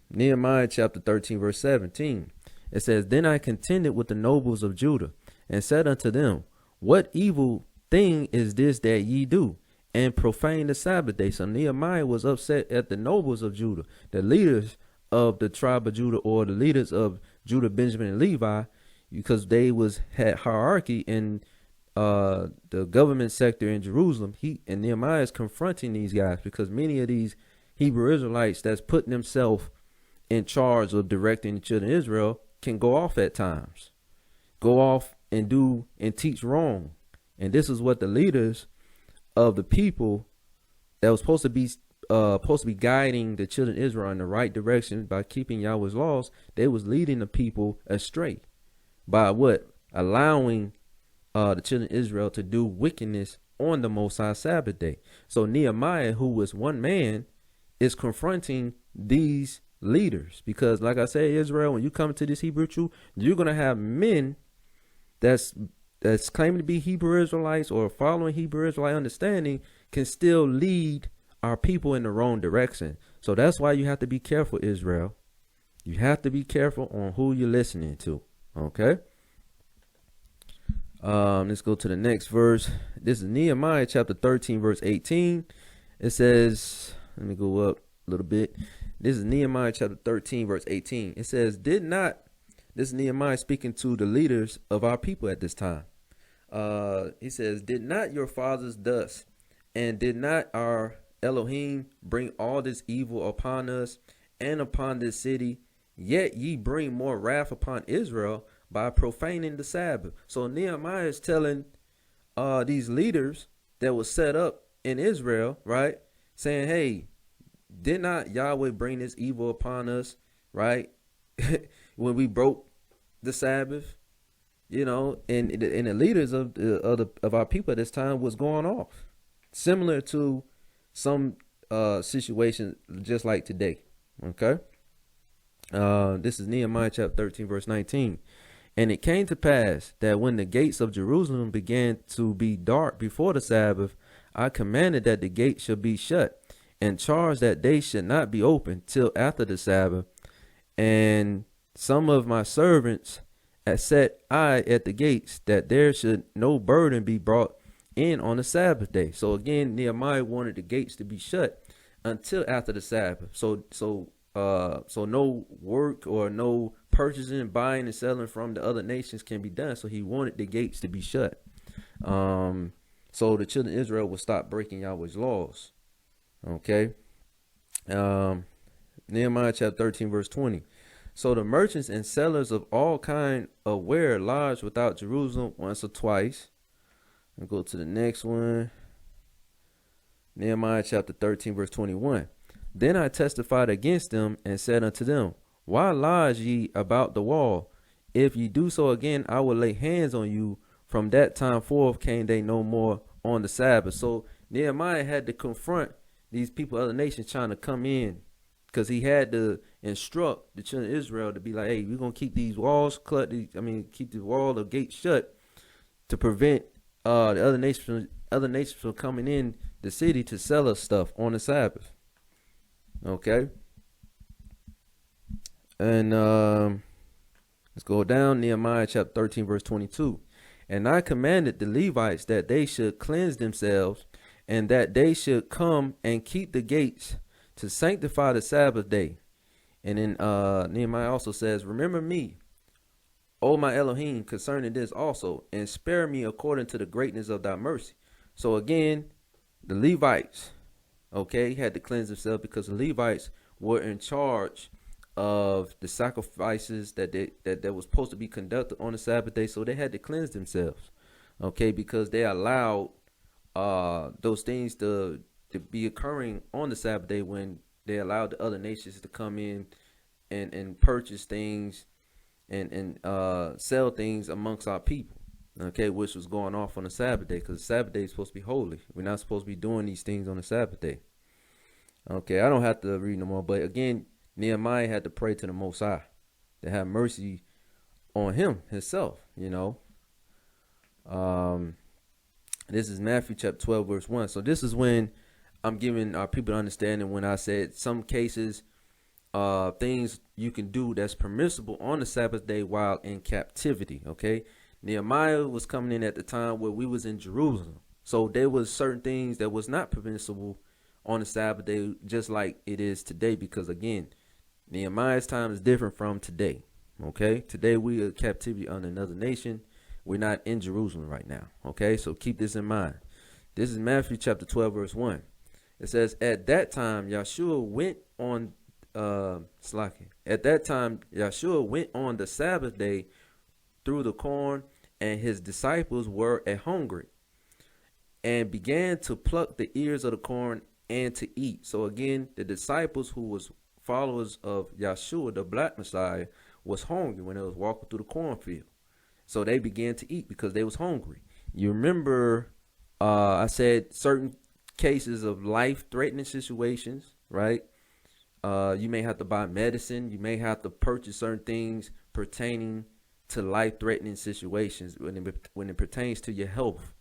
Nehemiah chapter 13, verse 17. It says, then I contended with the nobles of Judah, and said unto them, what evil thing is this that ye do, and profane the Sabbath day? So Nehemiah was upset at the nobles of Judah, the leaders of the tribe of Judah, or the leaders of Judah, Benjamin, and Levi. because they had hierarchy in the government sector in Jerusalem. And Nehemiah is confronting these guys because many of these Hebrew Israelites that's putting themselves in charge of directing the children of Israel can go off at times, go off and do and teach wrong. And this is what the leaders of the people that was supposed to be guiding the children of Israel in the right direction by keeping Yahweh's laws, they was leading the people astray by what? Allowing the children of Israel to do wickedness on the Most High Sabbath day. So Nehemiah, who was one man, is confronting these leaders because, like I said, Israel, when you come to this Hebrew truth, you're gonna have men that's claiming to be Hebrew Israelites or following Hebrew Israelite understanding can still lead our people in the wrong direction. So that's why you have to be careful, Israel. You have to be careful on who you're listening to. Okay. Let's go to the next verse. This is Nehemiah chapter 13, verse 18. It says, let me go up a little bit. This is Nehemiah chapter 13, verse 18. It says, this is Nehemiah speaking to the leaders of our people at this time. He says, did not your fathers thus, and did not our Elohim bring all this evil upon us and upon this city? Yet ye bring more wrath upon Israel by profaning the Sabbath. So Nehemiah is telling these leaders that was set up in Israel, right, saying, hey, did not Yahweh bring this evil upon us, right, when we broke the Sabbath? You know, and the leaders of our people at this time was going off, similar to some situations just like today. Okay. This is Nehemiah chapter 13, verse 19. And it came to pass that when the gates of Jerusalem began to be dark before the Sabbath, I commanded that the gates should be shut, and charged that they should not be opened till after the Sabbath. And some of my servants set I at the gates, that there should no burden be brought in on the Sabbath day. So again, Nehemiah wanted the gates to be shut until after the Sabbath. So no work or no purchasing, buying, and selling from the other nations can be done. So he wanted the gates to be shut. So the children of Israel will stop breaking Yahweh's laws. Okay. Nehemiah chapter 13, verse 20. So the merchants and sellers of all kind of ware lodged without Jerusalem once or twice. I'll go to the next one. Nehemiah chapter 13, verse 21. Then I testified against them and said unto them, why lodge ye about the wall? If ye do so again, I will lay hands on you. From that time forth came they no more on the Sabbath. So Nehemiah had to confront these people, other nations trying to come in, because he had to instruct the children of Israel to be like, hey, we're going to keep these walls keep the wall of gates shut to prevent the other nations from coming in the city to sell us stuff on the Sabbath. Okay. And let's go down. Nehemiah chapter 13, verse 22. And I commanded the Levites that they should cleanse themselves, and that they should come and keep the gates to sanctify the Sabbath day. And then Nehemiah also says, remember me, O my Elohim, concerning this also, and spare me according to the greatness of thy mercy. So again, the Levites, okay, had to cleanse themselves because the Levites were in charge of the sacrifices that was supposed to be conducted on the Sabbath day. So they had to cleanse themselves, okay, because they allowed those things to be occurring on the Sabbath day when they allowed the other nations to come in and purchase things and sell things amongst our people, okay, which was going off on the Sabbath day, because the Sabbath day is supposed to be holy. We're not supposed to be doing these things on the Sabbath day. Okay, I don't have to read no more, but again, Nehemiah had to pray to the Most High to have mercy on him himself, you know. This is Matthew chapter 12, verse 1. So this is when I'm giving our people understanding when I said some cases, things you can do that's permissible on the Sabbath day while in captivity, okay? Nehemiah was coming in at the time where we was in Jerusalem. So there was certain things that was not permissible on the Sabbath day, just like it is today, because again, Nehemiah's time is different from today. Okay, today we are captivity under another nation. We're not in Jerusalem right now. Okay, so keep this in mind. This is Matthew chapter 12, verse 1. It says, at that time, Yeshua went on At that time, Yeshua went on the Sabbath day through the corn, and his disciples were at hungry, and began to pluck the ears of the corn and to eat. So again, the disciples who was followers of Yeshua, the black Messiah, was hungry when they was walking through the cornfield. So they began to eat because they was hungry. You remember I said certain cases of life-threatening situations, right? You may have to buy medicine. You may have to purchase certain things pertaining to life-threatening situations when it pertains to your health.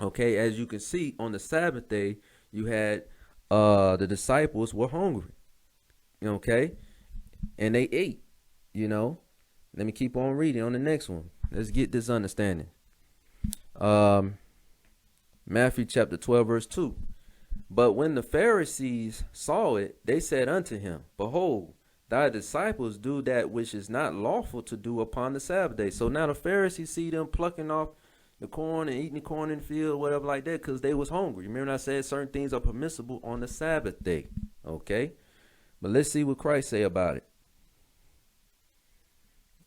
Okay, as you can see, on the Sabbath day, you had the disciples were hungry. Okay, and they ate. Let me keep on reading on the next one. Let's get this understanding. Matthew chapter 12, verse 2. But when the Pharisees saw it, they said unto him, behold, thy disciples do that which is not lawful to do upon the Sabbath day. So now the Pharisees see them plucking off the corn and eating the corn in the field, whatever like that, because they was hungry. Remember I said certain things are permissible on the Sabbath day. Okay, but let's see what Christ say about it.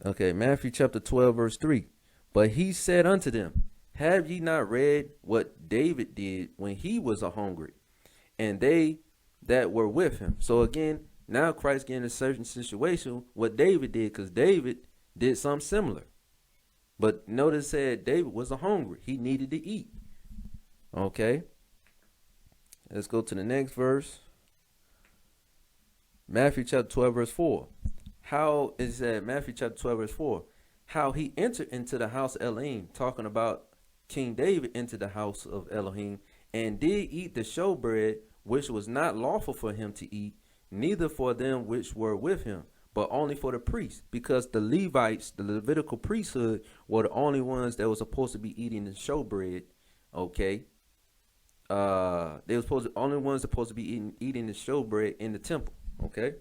Okay, Matthew chapter 12, verse 3. But he said unto them, have ye not read what David did when he was a hungry, and they that were with him? So again, now Christ getting a certain situation what David did, because David did something similar. But notice said David was a hungry. He needed to eat. Okay. Let's go to the next verse. Matthew chapter 12, verse 4. How is that? Matthew chapter 12, verse 4. How he entered into the house of Elohim, talking about King David entered the house of Elohim, and did eat the showbread, which was not lawful for him to eat, neither for them which were with him, but only for the priests, because the Levites, the Levitical priesthood, were the only ones that were supposed to be eating the showbread. Okay, they were only ones supposed to be eating the showbread in the temple. Okay,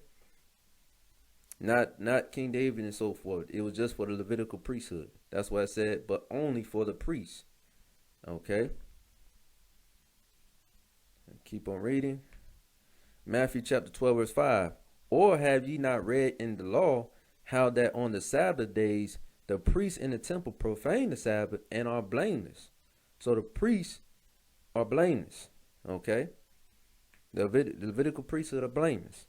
not King David and so forth. It was just for the Levitical priesthood. That's why I said, but only for the priests. Okay, keep on reading. Matthew chapter 12, verse 5. Or have ye not read in the law how that on the Sabbath days the priests in the temple profane the Sabbath and are blameless? So the priests are blameless. Okay, the Levitical priesthood are blameless.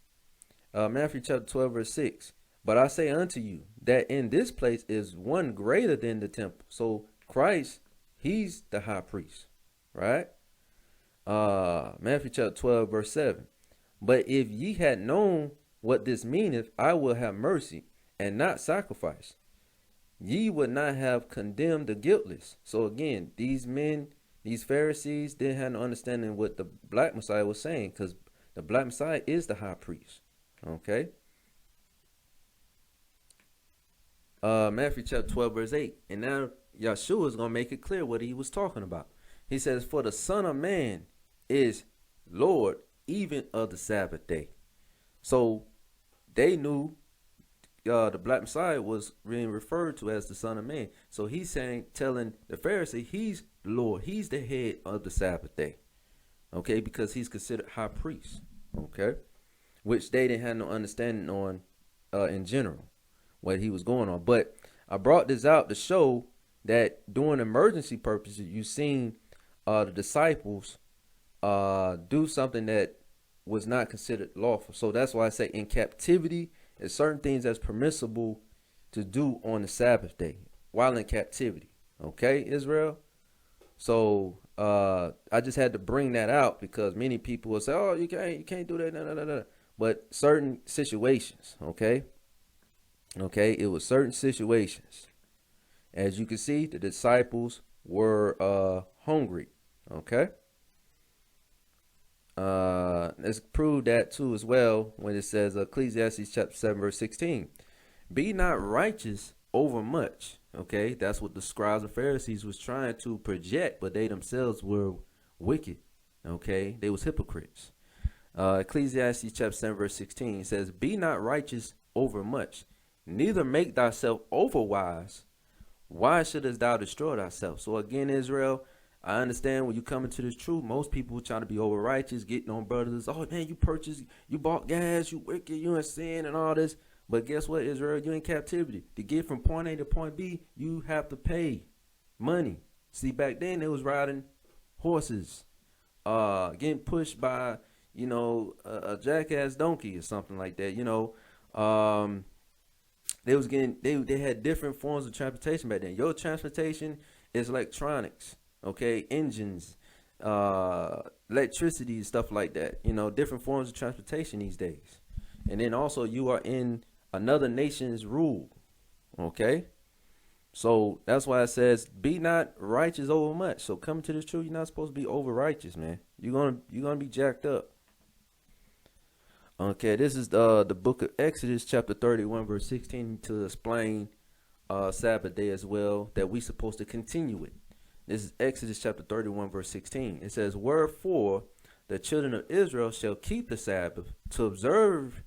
Matthew chapter 12, verse 6. But I say unto you that in this place is one greater than the temple. So Christ, he's the high priest, right? Matthew chapter 12, verse 7. But if ye had known what this meaneth, I will have mercy and not sacrifice, ye would not have condemned the guiltless. So again, these men, these Pharisees, didn't have no understanding what the black Messiah was saying, because the black Messiah is the high priest. Okay. Matthew chapter 12, verse 8. And now Yeshua is going to make it clear what he was talking about. He says, for the Son of Man is Lord even of the Sabbath day. So they knew the black Messiah was being referred to as the Son of Man. So he's saying, telling the Pharisee, he's Lord. He's the head of the Sabbath day. Okay, because he's considered high priest. Okay, which they didn't have no understanding on in general, what he was going on. But I brought this out to show that during emergency purposes, you've seen the disciples do something that was not considered lawful. So that's why I say in captivity, there's certain things that's permissible to do on the Sabbath day while in captivity. Okay, Israel? So I just had to bring that out because many people will say, oh, you can't do that. No. But certain situations, okay? Okay, it was certain situations. As you can see, the disciples were hungry. Okay. Let's prove that too as well when it says Ecclesiastes chapter 7 verse 16. Be not righteous over much. Okay, that's what the scribes and Pharisees was trying to project, but they themselves were wicked. Okay, they was hypocrites. Ecclesiastes chapter 7 verse 16 says, be not righteous over much, neither make thyself overwise. Why shouldest thou destroy thyself? So again, Israel, I understand when you come into this truth, most people trying to be over righteous, getting on brothers. Oh man, you bought gas, you wicked, you in sin and all this. But guess what, Israel? You in captivity. To get from point A to point B, you have to pay money. See, back then they was riding horses, getting pushed by, a jackass donkey or something like that. They had different forms of transportation back then. Your transportation is electronics, okay, engines, electricity, stuff like that. Different forms of transportation these days. And then also you are in another nation's rule, okay? So that's why it says, be not righteous over much. So coming to this truth, you're not supposed to be over righteous, man. You're gonna be jacked up. Okay, this is the book of Exodus, chapter 31, verse 16, to explain Sabbath day as well, that we supposed to continue it. This is Exodus chapter 31, verse 16. It says, wherefore the children of Israel shall keep the Sabbath, to observe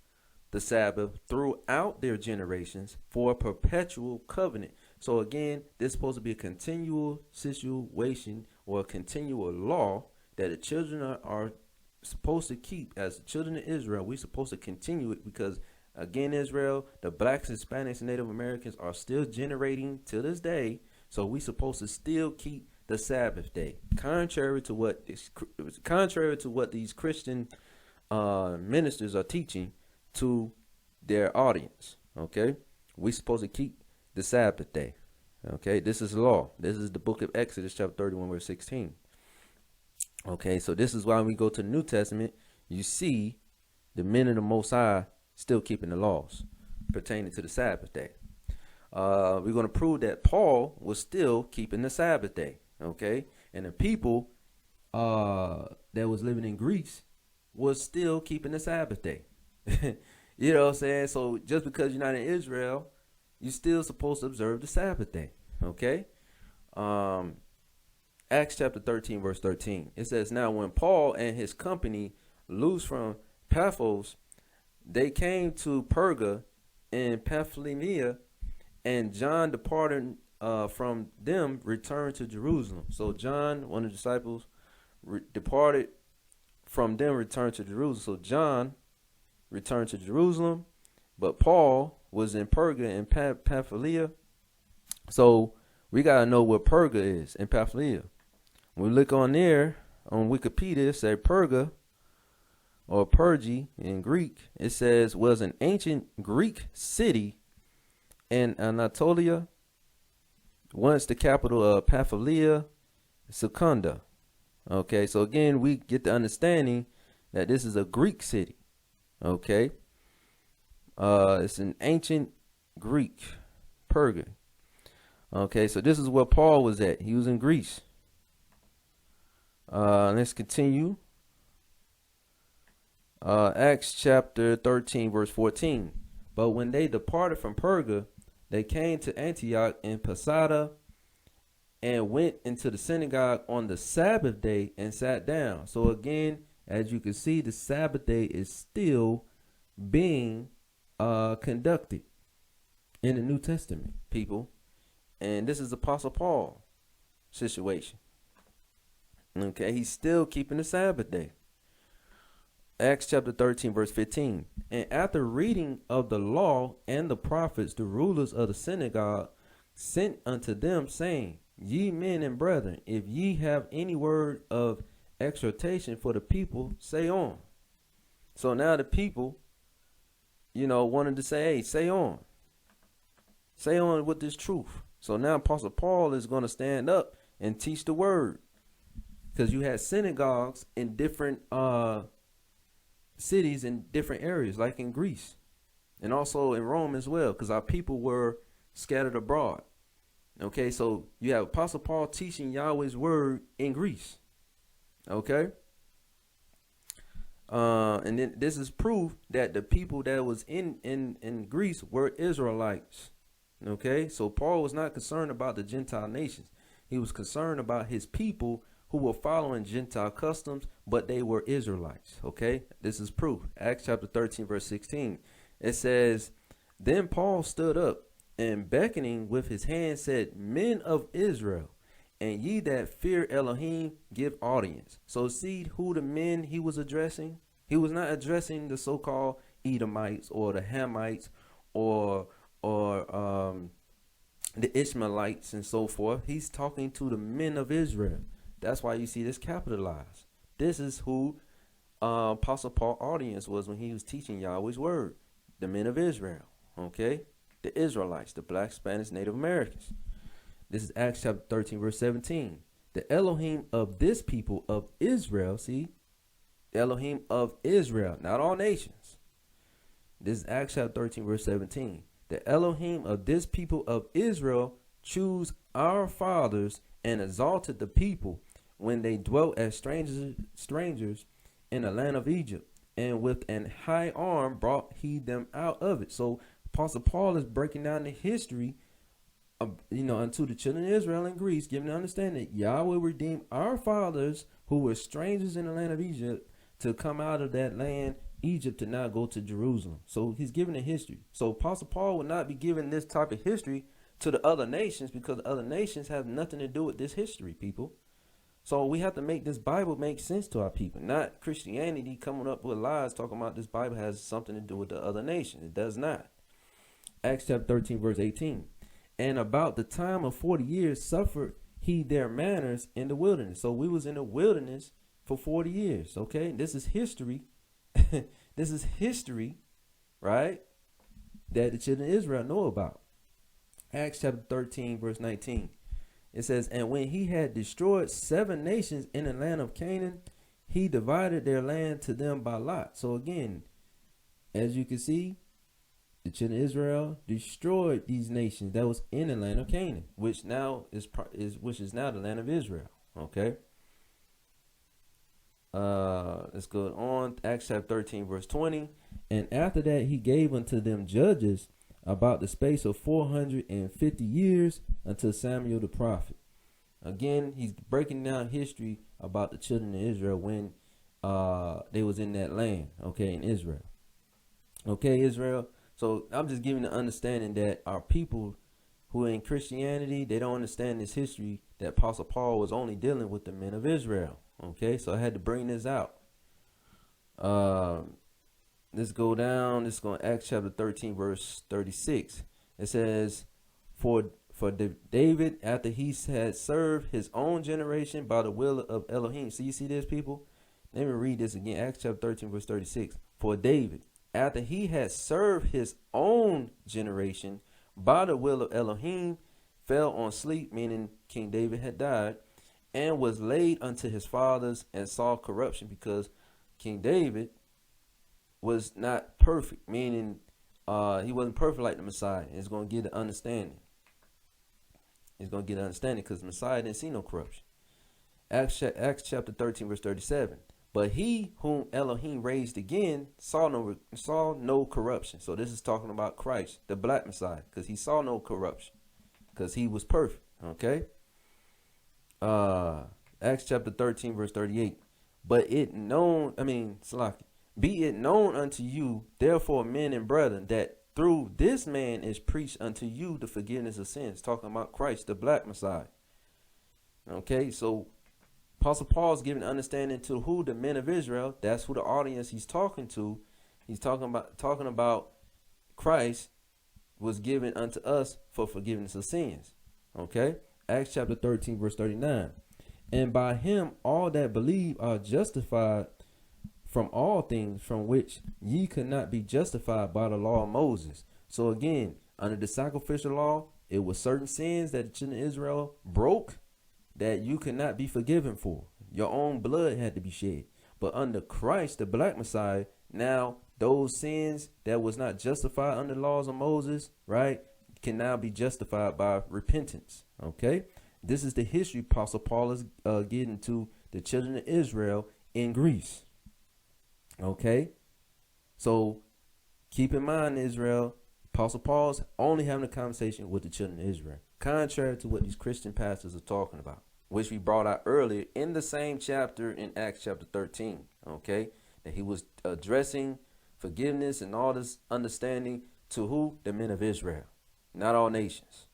the Sabbath throughout their generations, for a perpetual covenant. So again, this is supposed to be a continual situation or a continual law that the children are supposed to keep. As the children of Israel, we're supposed to continue it, because again, Israel, the blacks, Hispanics, and Native Americans are still generating to this day. So we're supposed to still keep the Sabbath day, contrary to what these Christian ministers are teaching to their audience. Okay, we're supposed to keep the Sabbath day. Okay, this is law. This is the book of Exodus, chapter 31, verse 16. Okay, so this is why when we go to the New Testament, you see the men of the Most High still keeping the laws pertaining to the Sabbath day. We're going to prove that Paul was still keeping the Sabbath day. Okay, and the people that was living in Greece was still keeping the Sabbath day. You know what I'm saying? So just because you're not in Israel, you're still supposed to observe the Sabbath day. Okay. Acts chapter 13, verse 13. It says, now when Paul and his company loosed from Paphos, they came to Perga in Pamphylia, and John departed from them, returned to Jerusalem. So John, one of the disciples, departed from them, returned to Jerusalem. So John returned to Jerusalem, but Paul was in Perga in Pamphylia. So we got to know what Perga is in Pamphylia. When we look on there, on Wikipedia, it says Perga, or Pergi in Greek, it says was an ancient Greek city in Anatolia, once the capital of Pamphylia, Secunda. Okay, so again, we get the understanding that this is a Greek city. Okay, it's an ancient Greek, Perga. Okay, so this is where Paul was at. He was in Greece. Let's continue. Acts chapter 13, verse 14. But when they departed from Perga, they came to Antioch in Pisidia, and went into the synagogue on the Sabbath day and sat down. So again, as you can see, the Sabbath day is still being conducted in the New Testament, people. And this is Apostle Paul situation. Okay, he's still keeping the Sabbath day. Acts chapter 13, verse 15. And after reading of the law and the prophets, the rulers of the synagogue sent unto them, saying, ye men and brethren, if ye have any word of exhortation for the people, say on. So now the people, wanted to say, hey, say on. Say on with this truth. So now Apostle Paul is going to stand up and teach the word. Because you had synagogues in different cities in different areas, like in Greece. And also in Rome as well, because our people were scattered abroad. Okay, so you have Apostle Paul teaching Yahweh's word in Greece. Okay. And then this is proof that the people that was in Greece were Israelites. Okay, so Paul was not concerned about the Gentile nations. He was concerned about his people who were following Gentile customs, but they were Israelites. Okay, this is proof. Acts chapter 13, verse 16. It says, Then Paul stood up and beckoning with his hand said, Men of Israel, and ye that fear Elohim, give audience. So see who the men he was addressing? He was not addressing the so-called Edomites or the Hamites or the Ishmaelites and so forth. He's talking to the men of Israel. That's why you see this capitalized. This is who Apostle Paul's audience was when he was teaching Yahweh's word. The men of Israel. Okay? The Israelites, the black, Spanish, Native Americans. This is Acts chapter 13, verse 17. The Elohim of this people of Israel, see? The Elohim of Israel, not all nations. This is Acts chapter 13, verse 17. The Elohim of this people of Israel choose our fathers and exalted the people when they dwelt as strangers in the land of Egypt, and with an high arm brought he them out of it. So Apostle Paul is breaking down the history of, unto the children of Israel and Greece, giving them understanding that Yahweh redeemed our fathers who were strangers in the land of Egypt to come out of that land, Egypt, to now go to Jerusalem. So he's giving a history. So Apostle Paul would not be giving this type of history to the other nations, because the other nations have nothing to do with this history, people. So we have to make this Bible make sense to our people, not Christianity coming up with lies talking about this Bible has something to do with the other nations. It does not. Acts chapter 13, verse 18. And about the time of 40 years suffered he their manners in the wilderness. So we was in the wilderness for 40 years. Okay, this is history. This is history, right? That the children of Israel know about. Acts chapter 13, verse 19. It says, and when he had destroyed 7 nations in the land of Canaan, he divided their land to them by lot. So again, as you can see, the children of Israel destroyed these nations that was in the land of Canaan, which now is now the land of Israel. Okay. Let's go on. Acts chapter 13, verse 20. And after that, he gave unto them judges about the space of 450 years until Samuel the prophet. Again, he's breaking down history about the children of Israel when they was in that land, okay, in Israel. Okay, Israel. So I'm just giving the understanding that our people who are in Christianity, they don't understand this history that Apostle Paul was only dealing with the men of Israel. Okay, so I had to bring this out. Let's go down. Let's go to Acts chapter 13, verse 36. It says, For David, after he had served his own generation by the will of Elohim. So you see this, people? Let me read this again. Acts chapter 13, verse 36. For David, after he had served his own generation by the will of Elohim, fell on sleep, meaning King David had died, and was laid unto his fathers, and saw corruption, because King David was not perfect, meaning he wasn't perfect like the Messiah. He's going to get the understanding. He's going to get understanding because the Messiah didn't see no corruption. Acts chapter 13, verse 37. But he whom Elohim raised again saw no corruption. So this is talking about Christ, the black Messiah, because he saw no corruption, because he was perfect. Okay. Acts chapter 13, verse 38. But it known, Salaki, be it known unto you, therefore, men and brethren, that through this man is preached unto you the forgiveness of sins. Talking about Christ, the black Messiah. Okay, so Apostle Paul is giving understanding to who? The men of Israel. That's who the audience he's talking to. He's talking about Christ was given unto us for forgiveness of sins. Okay, Acts chapter 13, verse 39. And by him all that believe are justified from all things from which ye could not be justified by the law of Moses. So again, under the sacrificial law, it was certain sins that the children of Israel broke that you could not be forgiven for. Your own blood had to be shed. But under Christ, the black Messiah, now those sins that was not justified under the laws of Moses, right, can now be justified by repentance. Okay, this is the history Apostle Paul is getting to the children of Israel in Greece. Okay, so keep in mind, Israel, Apostle Paul's only having a conversation with the children of Israel, contrary to what these Christian pastors are talking about, which we brought out earlier in the same chapter in Acts chapter 13. Okay, that he was addressing forgiveness and all this understanding To who? The men of Israel, not all nations.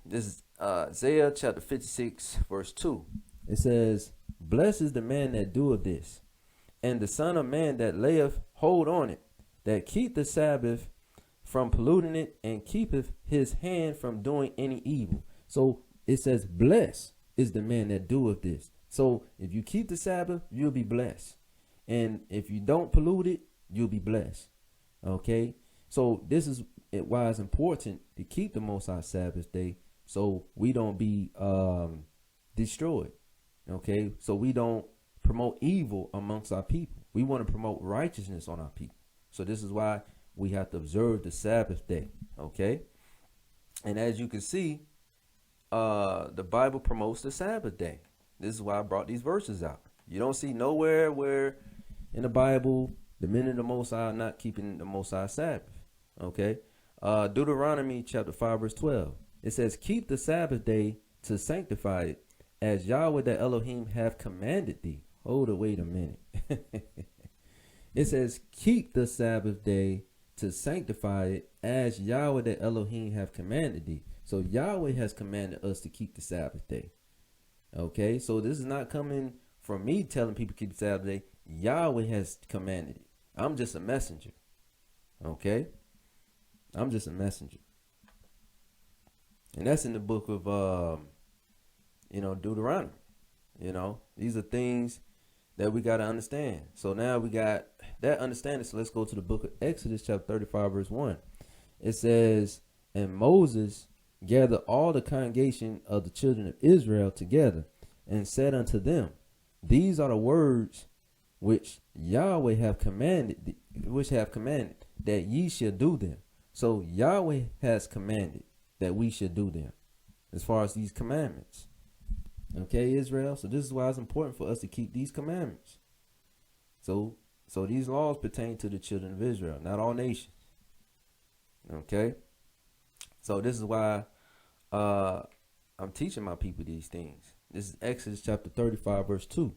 This is Isaiah chapter 56, verse 2. It says, "Blessed is the man that doeth this, and the son of man that layeth hold on it, that keep the Sabbath from polluting it, and keepeth his hand from doing any evil." So it says, blessed is the man that doeth this. So if you keep the Sabbath, you'll be blessed. And if you don't pollute it, you'll be blessed. Okay? So this is why it's important to keep the Most High Sabbath day, so we don't be destroyed. Okay? So we don't promote evil amongst our people. We want to promote righteousness on our people. So this is why we have to observe the Sabbath day. Okay? And as you can see, the Bible promotes the Sabbath day. This is why I brought these verses out. You don't see nowhere where in the Bible the men of the Most High are not keeping the Most High Sabbath. Okay? Deuteronomy chapter 5 verse 12. It says, "Keep the Sabbath day to sanctify it, as Yahweh the Elohim have commanded thee." Hold it, wait a minute. It says, "Keep the Sabbath day to sanctify it, as Yahweh the Elohim have commanded thee." So Yahweh has commanded us to keep the Sabbath day. Okay, so this is not coming from me telling people to keep the Sabbath day. Yahweh has commanded it. I'm just a messenger. Okay, I'm just a messenger. And that's in the book of Deuteronomy. These are things that we got to understand. So now we got that understanding. So let's go to the book of Exodus chapter 35 verse 1. It says, "And Moses gathered all the congregation of the children of Israel together, and said unto them, These are the words which Yahweh have commanded, that ye shall do them." So Yahweh has commanded that we should do them, as far as these commandments. Okay, Israel. So this is why it's important for us to keep these commandments. So these laws pertain to the children of Israel, not all nations. Okay. So this is why I'm teaching my people these things. This is Exodus chapter 35 verse 2.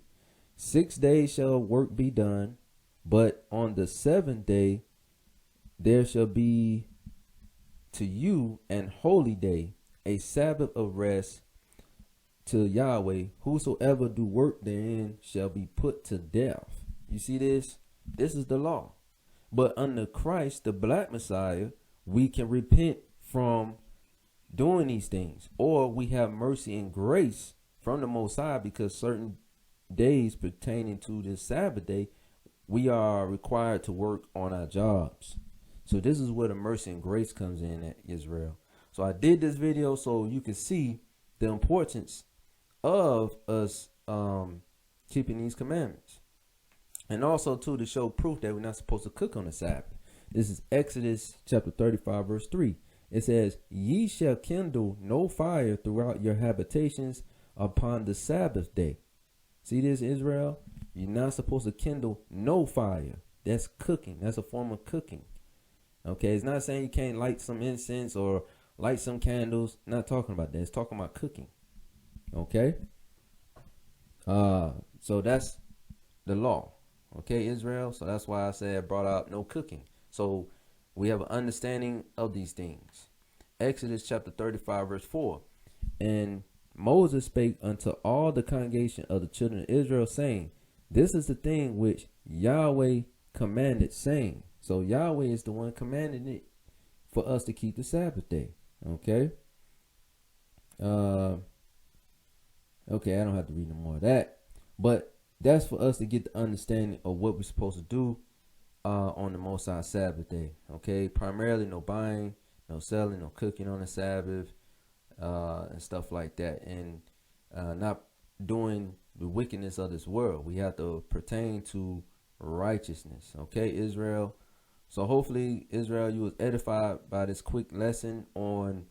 6 days shall work be done, but on the seventh day there shall be to you an holy day, a Sabbath of rest to Yahweh. Whosoever do work therein shall be put to death. You see this? This is the law. But under Christ, the black Messiah, we can repent from doing these things, or we have mercy and grace from the Most High, because certain days pertaining to this Sabbath day, we are required to work on our jobs. So this is where the mercy and grace comes in at Israel. So I did this video so you can see the importance of us keeping these commandments, and also too to show proof that we're not supposed to cook on the Sabbath. This is Exodus chapter 35 verse 3. It says, "Ye shall kindle no fire throughout your habitations upon the Sabbath day." See this, Israel? You're not supposed to kindle no fire. That's cooking. That's a form of cooking. Okay, it's not saying you can't light some incense or light some candles. Not talking about that. It's talking about cooking. Okay? So that's the law. Okay, Israel? So that's why I said I brought out no cooking. So we have an understanding of these things. Exodus chapter 35 verse 4. "And Moses spake unto all the congregation of the children of Israel, saying, This is the thing which Yahweh commanded, saying." So Yahweh is the one commanding it for us to keep the Sabbath day. Okay. Okay, I don't have to read no more of that. But that's for us to get the understanding of what we're supposed to do on the Most High Sabbath day. Okay, primarily no buying, no selling, no cooking on the Sabbath, and stuff like that, and not doing the wickedness of this world. We have to pertain to righteousness. Okay, Israel. So hopefully, Israel, you was edified by this quick lesson on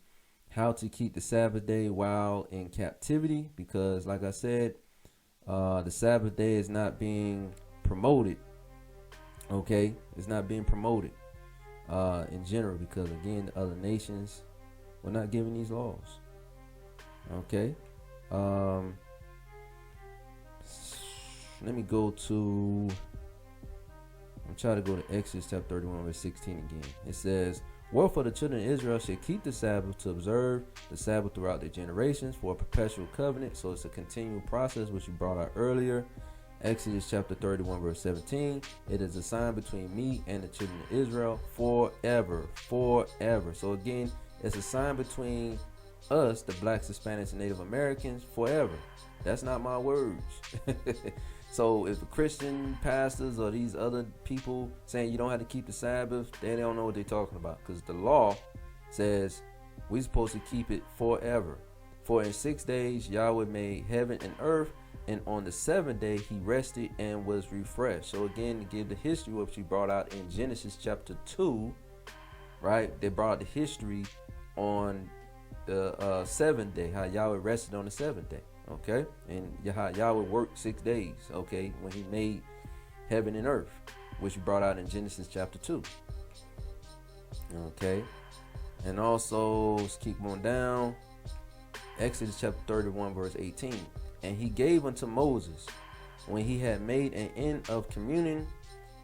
how to keep the Sabbath day while in captivity, because like I said, the Sabbath day is not being promoted. Okay, it's not being promoted in general, because again, the other nations were not given these laws. Okay, let me go to I'm trying to go to Exodus chapter 31 verse 16 again. It says, wherefore the children of Israel should keep the Sabbath to observe the Sabbath throughout their generations for a perpetual covenant. So it's a continual process, which you brought out earlier. Exodus chapter 31 verse 17. It is a sign between me and the children of Israel forever. Forever. So again, it's a sign between us, the blacks, Hispanics, and Native Americans, forever. That's not my words. So if the Christian pastors or these other people saying you don't have to keep the Sabbath, they don't know what they're talking about, because the law says we're supposed to keep it forever. For in 6 days Yahweh made heaven and earth, and on the seventh day he rested and was refreshed. So again, to give the history what she brought out in Genesis chapter 2, right? They brought out the history on the seventh day, how Yahweh rested on the seventh day. Okay, and Yahweh worked 6 days, okay, when he made heaven and earth, which we brought out in Genesis chapter 2. Okay, and also let's keep on down. Exodus chapter 31 verse 18. And he gave unto Moses, when he had made an end of communing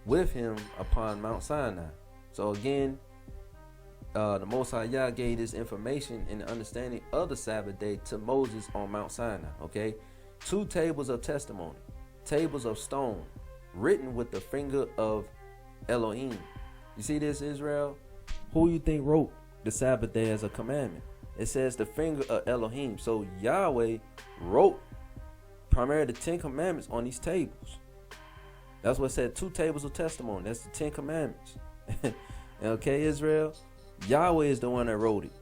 with him upon Mount Sinai. So again, the Most High Yah gave this information and understanding of the Sabbath day to Moses on Mount Sinai. Okay, 2 tables of testimony, tables of stone, written with the finger of Elohim. You see this, Israel? Who you think wrote the Sabbath day as a commandment? It says the finger of Elohim. So Yahweh wrote primarily the 10 commandments on these tables. That's what it said, 2 tables of testimony. That's the 10 commandments. Okay, Israel? Yahweh is the one that wrote it.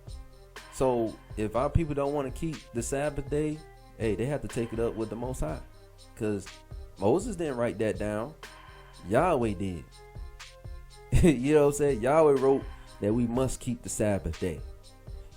So if our people don't want to keep the Sabbath day, hey, they have to take it up with the Most High, because Moses didn't write that down. Yahweh did. You know what I'm saying? Yahweh wrote that we must keep the Sabbath day.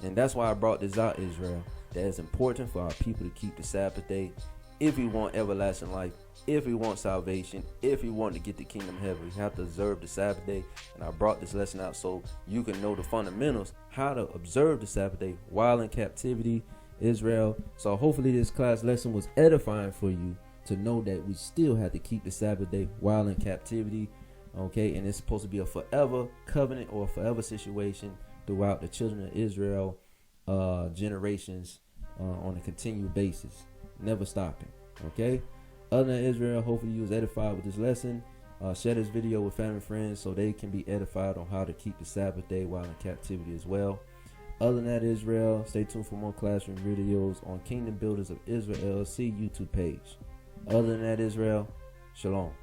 And that's why I brought this out, Israel. That it's important for our people to keep the Sabbath day if we want everlasting life, if we want salvation, if we want to get the kingdom of heaven. We have to observe the Sabbath day. And I brought this lesson out so you can know the fundamentals, how to observe the Sabbath day while in captivity, Israel. So hopefully this class lesson was edifying for you to know that we still have to keep the Sabbath day while in captivity. Okay, and it's supposed to be a forever covenant or a forever situation throughout the children of Israel generations on a continual basis, never stopping. Okay, other than Israel, hopefully you was edified with this lesson. Share this video with family and friends so they can be edified on how to keep the Sabbath day while in captivity as well. Other than that, Israel, stay tuned for more classroom videos on Kingdom Builders of Israel LLC YouTube page. Other than that, Israel, shalom.